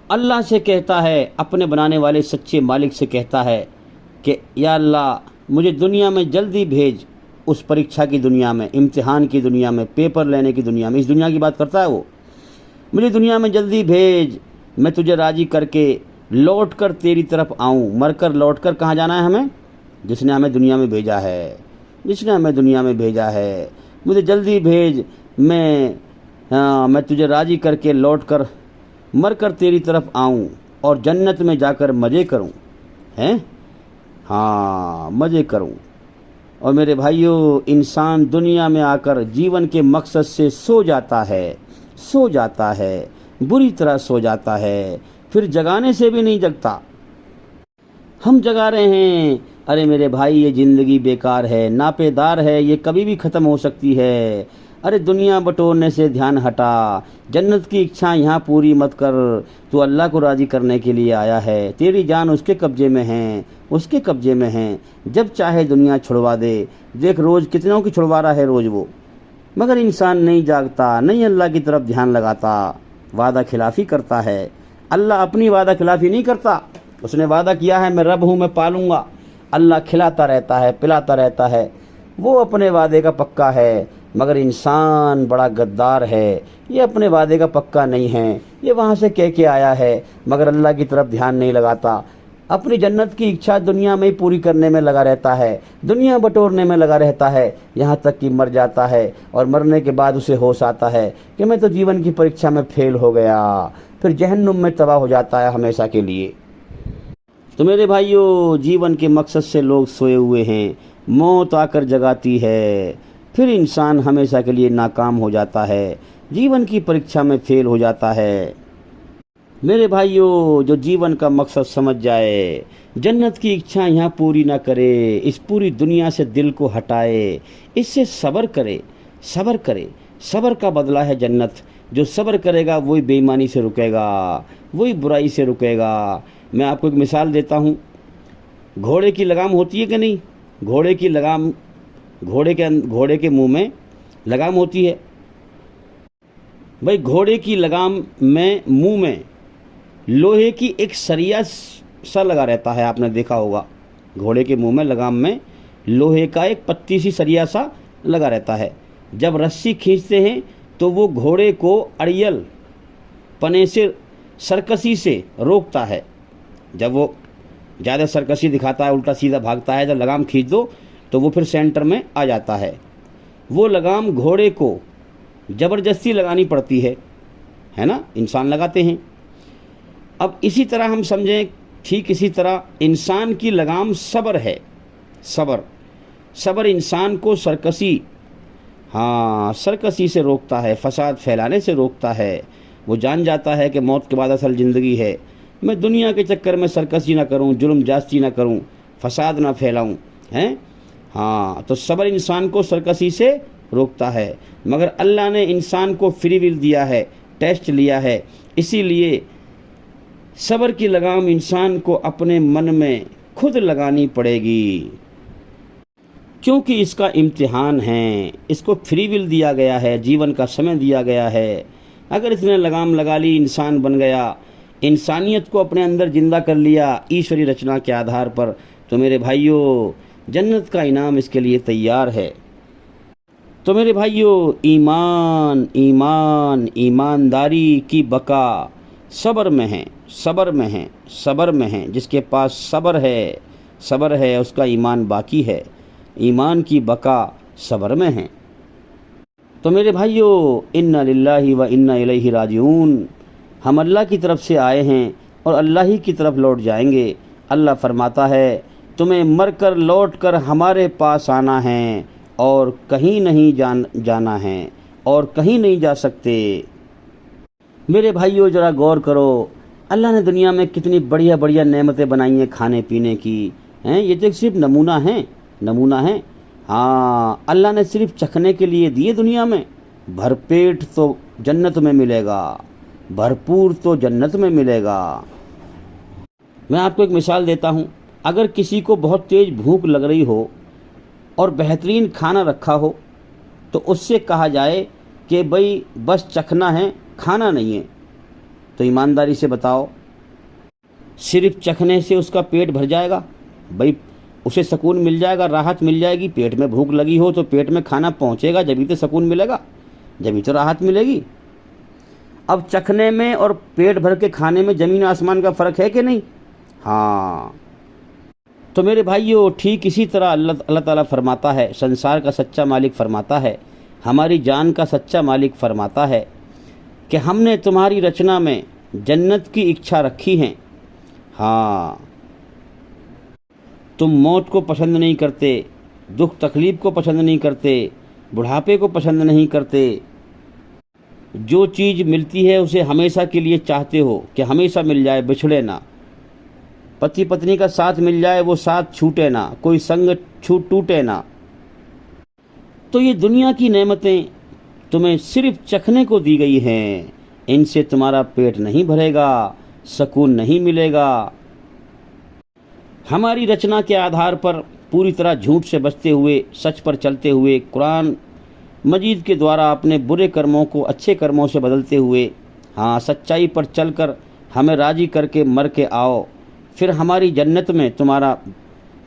اللہ سے کہتا ہے، اپنے بنانے والے سچے مالک سے کہتا ہے کہ یا اللہ مجھے دنیا میں جلدی بھیج، اس پریکشا کی دنیا میں، امتحان کی دنیا میں، پیپر لینے کی دنیا میں. اس دنیا کی بات کرتا ہے وہ، مجھے دنیا میں جلدی بھیج، میں تجھے راضی کر کے لوٹ کر تیری طرف آؤں. مر کر لوٹ کر کہاں جانا ہے ہمیں؟ جس نے ہمیں دنیا میں بھیجا ہے، جس نے ہمیں دنیا میں بھیجا ہے. مجھے جلدی بھیج، میں تجھے راضی کر کے لوٹ کر مر کر تیری طرف آؤں اور جنت میں جا کر مزے کروں. مزے کروں. اور میرے بھائیوں، انسان دنیا میں آ کر جیون کے مقصد سے سو جاتا ہے، بری طرح سو جاتا ہے، پھر جگانے سے بھی نہیں جگتا. ہم جگا رہے ہیں، ارے میرے بھائی یہ زندگی بیکار ہے، ناپیدار ہے، یہ کبھی بھی ختم ہو سکتی ہے. ارے دنیا بٹورنے سے دھیان ہٹا، جنت کی اچھا یہاں پوری مت کر، تو اللہ کو راضی کرنے کے لیے آیا ہے. تیری جان اس کے قبضے میں ہے، جب چاہے دنیا چھڑوا دے. دیکھ روز کتنوں کی چھڑوا رہا ہے روز وہ، مگر انسان نہیں جاگتا، نہیں اللہ کی طرف دھیان لگاتا، وعدہ خلافی کرتا ہے. اللہ اپنی وعدہ خلافی نہیں کرتا. اس نے وعدہ کیا ہے میں رب ہوں، میں پالوں گا. اللہ کھلاتا رہتا ہے، پلاتا رہتا ہے، وہ اپنے وعدے کا پکا ہے، مگر انسان بڑا غدار ہے، یہ اپنے وعدے کا پکا نہیں ہے، یہ وہاں سے کہہ کے آیا ہے مگر اللہ کی طرف دھیان نہیں لگاتا، اپنی جنت کی اچھا دنیا میں ہی پوری کرنے میں لگا رہتا ہے، دنیا بٹورنے میں لگا رہتا ہے، یہاں تک کہ مر جاتا ہے، اور مرنے کے بعد اسے ہوش آتا ہے کہ میں تو جیون کی پریکشا میں فیل ہو گیا، پھر جہنم میں تباہ ہو جاتا ہے ہمیشہ کے لیے۔ تو میرے بھائیوں، جیون کے مقصد سے لوگ سوئے ہوئے ہیں، موت آ کر جگاتی ہے، پھر انسان ہمیشہ کے لیے ناکام ہو جاتا ہے، جیون کی پریکشا میں فیل ہو جاتا ہے۔ میرے بھائیوں، جو جیون کا مقصد سمجھ جائے، جنت کی اچھا یہاں پوری نہ کرے، اس پوری دنیا سے دل کو ہٹائے، اس سے صبر کرے، صبر کرے، صبر کا بدلہ ہے جنت، جو صبر کرے گا وہی بے ایمانی سے رکے گا، وہی برائی سے رکے گا۔ میں آپ کو ایک مثال دیتا ہوں، گھوڑے کی لگام ہوتی ہے کہ نہیں؟ گھوڑے کی لگام، گھوڑے کے منہ میں لگام ہوتی ہے، بھائی گھوڑے کی لگام میں منہ میں لوہے کی ایک سریا سا لگا رہتا ہے، آپ نے دیکھا ہوگا، گھوڑے کے منہ میں لگام میں لوہے کا ایک پتلی سی سریا سا لگا رہتا ہے، جب رسی کھینچتے ہیں تو وہ گھوڑے کو اڑیل پنے سے سرکشی سے روکتا ہے، جب وہ زیادہ سرکشی دکھاتا ہے، الٹا سیدھا بھاگتا ہے، جب لگام کھینچ دو تو وہ پھر سینٹر میں آ جاتا ہے۔ وہ لگام گھوڑے کو زبردستی لگانی پڑتی ہے نا، انسان لگاتے ہیں۔ اب اسی طرح ہم سمجھیں، ٹھیک اسی طرح انسان کی لگام صبر ہے، صبر انسان کو سرکشی سے روکتا ہے، فساد پھیلانے سے روکتا ہے۔ وہ جان جاتا ہے کہ موت کے بعد اصل زندگی ہے، میں دنیا کے چکر میں سرکشی نہ کروں، جرم جاستی نہ کروں، فساد نہ پھیلاؤں، تو صبر انسان کو سرکشی سے روکتا ہے، مگر اللہ نے انسان کو فری ول دیا ہے، ٹیسٹ لیا ہے، اسی لیے صبر کی لگام انسان کو اپنے من میں خود لگانی پڑے گی، کیونکہ اس کا امتحان ہے، اس کو فری ول دیا گیا ہے، جیون کا سمے دیا گیا ہے۔ اگر اس نے لگام لگا لی، انسان بن گیا، انسانیت کو اپنے اندر زندہ کر لیا ایشوری رچنا کے آدھار پر، تو میرے بھائیوں، جنت کا انعام اس کے لیے تیار ہے۔ تو میرے بھائیوں، ایمانداری کی بقا صبر میں ہے، جس کے پاس صبر ہے اس کا ایمان باقی ہے، ایمان کی بقا صبر میں ہے۔ تو میرے بھائیوں، انا للہ و انا الیہ راجعون، ہم اللہ کی طرف سے آئے ہیں اور اللہ ہی کی طرف لوٹ جائیں گے۔ اللہ فرماتا ہے، تمہیں مر کر لوٹ کر ہمارے پاس آنا ہے، اور کہیں نہیں جانا ہے، اور کہیں نہیں جا سکتے۔ میرے بھائیوں، ذرا غور کرو، اللہ نے دنیا میں کتنی بڑھیا بڑھیا نعمتیں بنائی ہیں کھانے پینے کی، یہ تو صرف نمونہ ہیں۔ اللہ نے صرف چکھنے کے لیے دیے دنیا میں، بھرپیٹ تو جنت میں ملے گا، بھرپور تو جنت میں ملے گا۔ میں آپ کو ایک مثال دیتا ہوں، اگر کسی کو بہت تیز بھوک لگ رہی ہو اور بہترین کھانا رکھا ہو، تو اس سے کہا جائے کہ بھئی بس چکھنا ہے، کھانا نہیں ہے، تو ایمانداری سے بتاؤ، صرف چکھنے سے اس کا پیٹ بھر جائے گا؟ بھئی اسے سکون مل جائے گا، راحت مل جائے گی؟ پیٹ میں بھوک لگی ہو تو پیٹ میں کھانا پہنچے گا، جبھی تو سکون ملے گا، جبھی تو راحت ملے گی۔ اب چکھنے میں اور پیٹ بھر کے کھانے میں زمین آسمان کا فرق ہے کہ نہیں؟ تو میرے بھائیوں، ٹھیک اسی طرح اللہ تعالیٰ فرماتا ہے، سنسار کا سچا مالک فرماتا ہے، ہماری جان کا سچا مالک فرماتا ہے کہ ہم نے تمہاری رچنا میں جنت کی اچھا رکھی ہیں۔ تم موت کو پسند نہیں کرتے، دکھ تکلیف کو پسند نہیں کرتے، بڑھاپے کو پسند نہیں کرتے، جو چیز ملتی ہے اسے ہمیشہ کے لیے چاہتے ہو کہ ہمیشہ مل جائے، بچھڑے نہ، پتی پتنی کا ساتھ مل جائے، وہ ساتھ چھوٹے نہ، کوئی سنگ ٹوٹے نہ۔ تو یہ دنیا کی نعمتیں تمہیں صرف چکھنے کو دی گئی ہیں، ان سے تمہارا پیٹ نہیں بھرے گا، سکون نہیں ملے گا۔ ہماری رچنا کے آدھار پر پوری طرح جھوٹ سے بچتے ہوئے، سچ پر چلتے ہوئے، قرآن مجید کے دوارا اپنے برے کرموں کو اچھے کرموں سے بدلتے ہوئے، سچائی پر چل کر ہمیں راضی کر کے مر کے آؤ، پھر ہماری جنت میں تمہارا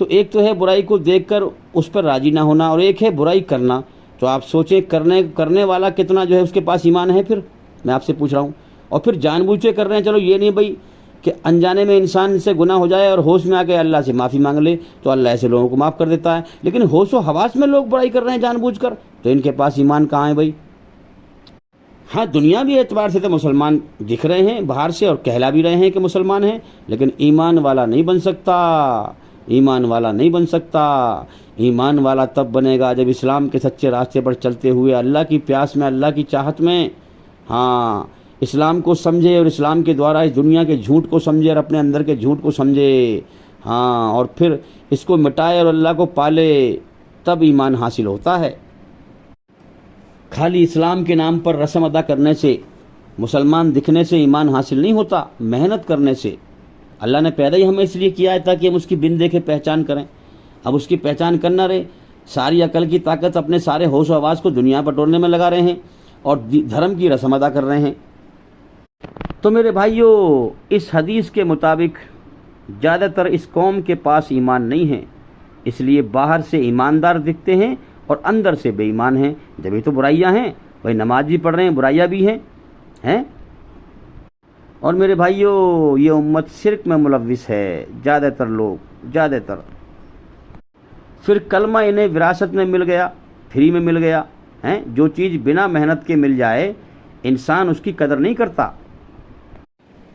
تو ایک تو ہے برائی کو دیکھ کر اس پر راضی نہ ہونا، اور ایک ہے برائی کرنا. تو آپ سوچیں کرنے والا کتنا جو ہے اس کے پاس ایمان ہے. پھر میں آپ سے پوچھ رہا ہوں. اور پھر جان بوجھ کے کر رہے ہیں. چلو یہ نہیں بھائی کہ انجانے میں انسان سے گناہ ہو جائے اور ہوش میں آ کے اللہ سے معافی مانگ لے تو اللہ ایسے لوگوں کو معاف کر دیتا ہے، لیکن ہوش و حواس میں لوگ برائی کر رہے ہیں جان بوجھ کر، تو ان کے پاس ایمان کہاں ہے بھائی؟ ہاں دنیاوی اعتبار سے تو مسلمان دکھ رہے ہیں باہر سے اور کہلا بھی رہے ہیں کہ مسلمان ہیں، لیکن ایمان والا نہیں بن سکتا. ایمان والا نہیں بن سکتا. ایمان والا تب بنے گا جب اسلام کے سچے راستے پر چلتے ہوئے اللہ کی پیاس میں، اللہ کی چاہت میں، ہاں اسلام کو سمجھے اور اسلام کے دوارا اس دنیا کے جھوٹ کو سمجھے اور اپنے اندر کے جھوٹ کو سمجھے، ہاں اور پھر اس کو مٹائے اور اللہ کو پالے، تب ایمان حاصل ہوتا ہے. خالی اسلام کے نام پر رسم ادا کرنے سے، مسلمان دکھنے سے ایمان حاصل نہیں ہوتا. محنت کرنے سے. اللہ نے پیدا ہی ہمیں اس لیے کیا ہے تاکہ ہم اس کی بن دیکھے پہچان کریں. اب اس کی پہچان کرنا رہے، ساری عقل کی طاقت اپنے سارے ہوش و حواس کو دنیا بٹورنے میں لگا رہے ہیں اور دھرم کی رسم ادا کر رہے ہیں. تو میرے بھائیوں، اس حدیث کے مطابق زیادہ تر اس قوم کے پاس ایمان نہیں ہے، اس لیے باہر سے ایماندار دکھتے ہیں اور اندر سے بے ایمان ہیں. جبھی تو برائیاں ہیں بھائی، نماز بھی پڑھ رہے ہیں، برائیاں بھی ہیں. اور میرے بھائیوں، یہ امت شرک میں ملوث ہے، زیادہ تر لوگ، زیادہ تر. پھر کلمہ انہیں وراثت میں مل گیا، فری میں مل گیا. جو چیز بنا محنت کے مل جائے انسان اس کی قدر نہیں کرتا.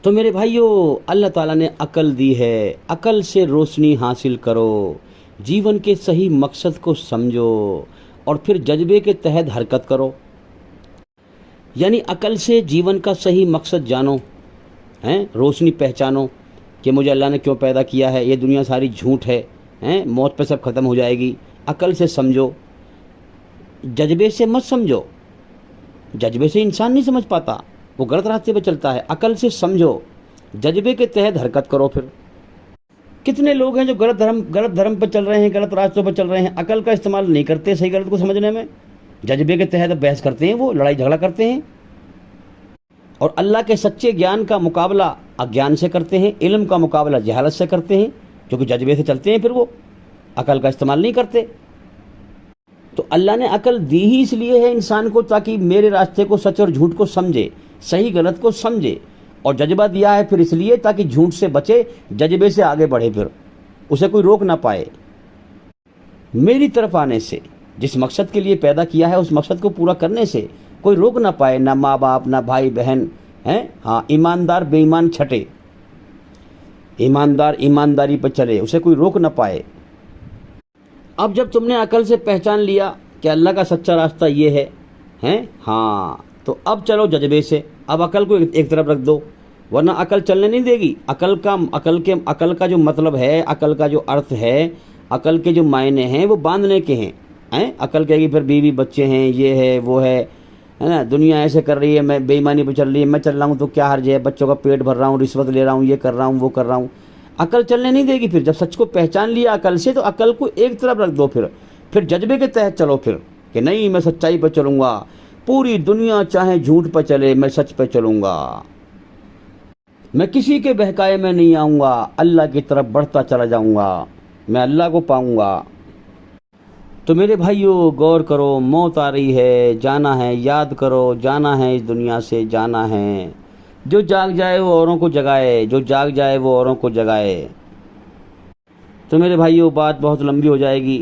تو میرے بھائیوں، اللہ تعالیٰ نے عقل دی ہے، عقل سے روشنی حاصل کرو، جیون کے صحیح مقصد کو سمجھو اور پھر جذبے کے تحت حرکت کرو. یعنی عقل سے جیون کا صحیح مقصد جانو، روشنی پہچانو کہ مجھے اللہ نے کیوں پیدا کیا ہے، یہ دنیا ساری جھوٹ ہے، موت پہ سب ختم ہو جائے گی. عقل سے سمجھو، جذبے سے مت سمجھو. جذبے سے انسان نہیں سمجھ پاتا، وہ غلط راستے پہ چلتا ہے. عقل سے سمجھو، جذبے کے تحت حرکت کرو. پھر کتنے لوگ ہیں جو غلط دھرم پہ چل رہے ہیں، غلط راستوں پہ چل رہے ہیں، عقل کا استعمال نہیں کرتے صحیح غلط کو سمجھنے میں، جذبے کے تحت بحث کرتے ہیں، وہ لڑائی جھگڑا کرتے ہیں اور اللہ کے سچے گیان کا مقابلہ اگیان سے کرتے ہیں، علم کا مقابلہ جہالت سے کرتے ہیں، کیونکہ جذبے سے چلتے ہیں، پھر وہ عقل کا استعمال نہیں کرتے. تو اللہ نے عقل دی ہی اس لیے ہے انسان کو تاکہ میرے راستے کو، سچ اور جھوٹ کو سمجھے، صحیح غلط کو سمجھے. اور جذبہ دیا ہے پھر اس لیے تاکہ جھوٹ سے بچے، جذبے سے آگے بڑھے، پھر اسے کوئی روک نہ پائے میری طرف آنے سے. جس مقصد کے لیے پیدا کیا ہے اس مقصد کو پورا کرنے سے کوئی روک نہ پائے، نہ ماں باپ، نہ بھائی بہن ہیں. ہاں ایماندار بے ایمان چھٹے، ایماندار ایمانداری پر چلے، اسے کوئی روک نہ پائے. اب جب تم نے عقل سے پہچان لیا کہ اللہ کا سچا راستہ یہ ہے، ہاں تو اب چلو جذبے سے. اب عقل کو ایک طرف رکھ دو، ورنہ عقل چلنے نہیں دے گی. عقل کا جو مطلب ہے، عقل کا جو ارتھ ہے، عقل کے جو معنی ہیں وہ باندھنے کے ہیں. عقل کہے گی پھر بیوی بچے ہیں، یہ ہے وہ ہے نا، دنیا ایسے کر رہی ہے، میں بے ایمانی پہ چل رہی ہے، میں چل رہا ہوں تو کیا حرج ہے، بچوں کا پیٹ بھر رہا ہوں، رشوت لے رہا ہوں، یہ کر رہا ہوں، وہ کر رہا ہوں. عقل چلنے نہیں دے گی. پھر جب سچ کو پہچان لیا عقل سے تو عقل کو ایک طرف رکھ دو. پھر جذبے کے تحت چلو، پھر کہ نہیں میں سچائی پہ چلوں گا، پوری دنیا چاہے جھوٹ پہ چلے میں سچ پہ چلوں گا، میں کسی کے بہکائے میں نہیں آؤں گا، اللہ کی طرف بڑھتا چلا جاؤں گا، میں اللہ کو پاؤں گا. تو میرے بھائیوں غور کرو، موت آ رہی ہے، جانا ہے، یاد کرو جانا ہے، اس دنیا سے جانا ہے. جو جاگ جائے وہ اوروں کو جگائے، جو جاگ جائے وہ اوروں کو جگائے. تو میرے بھائیوں بات بہت لمبی ہو جائے گی،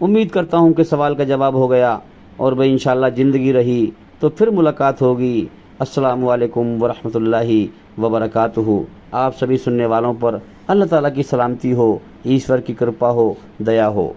امید کرتا ہوں کہ سوال کا جواب ہو گیا، اور بھائی انشاءاللہ زندگی رہی تو پھر ملاقات ہوگی. السلام علیکم ورحمۃ اللہ وبرکاتہ. آپ سبھی سننے والوں پر اللہ تعالیٰ کی سلامتی ہو، ایشور کی کرپا ہو، دیا ہو.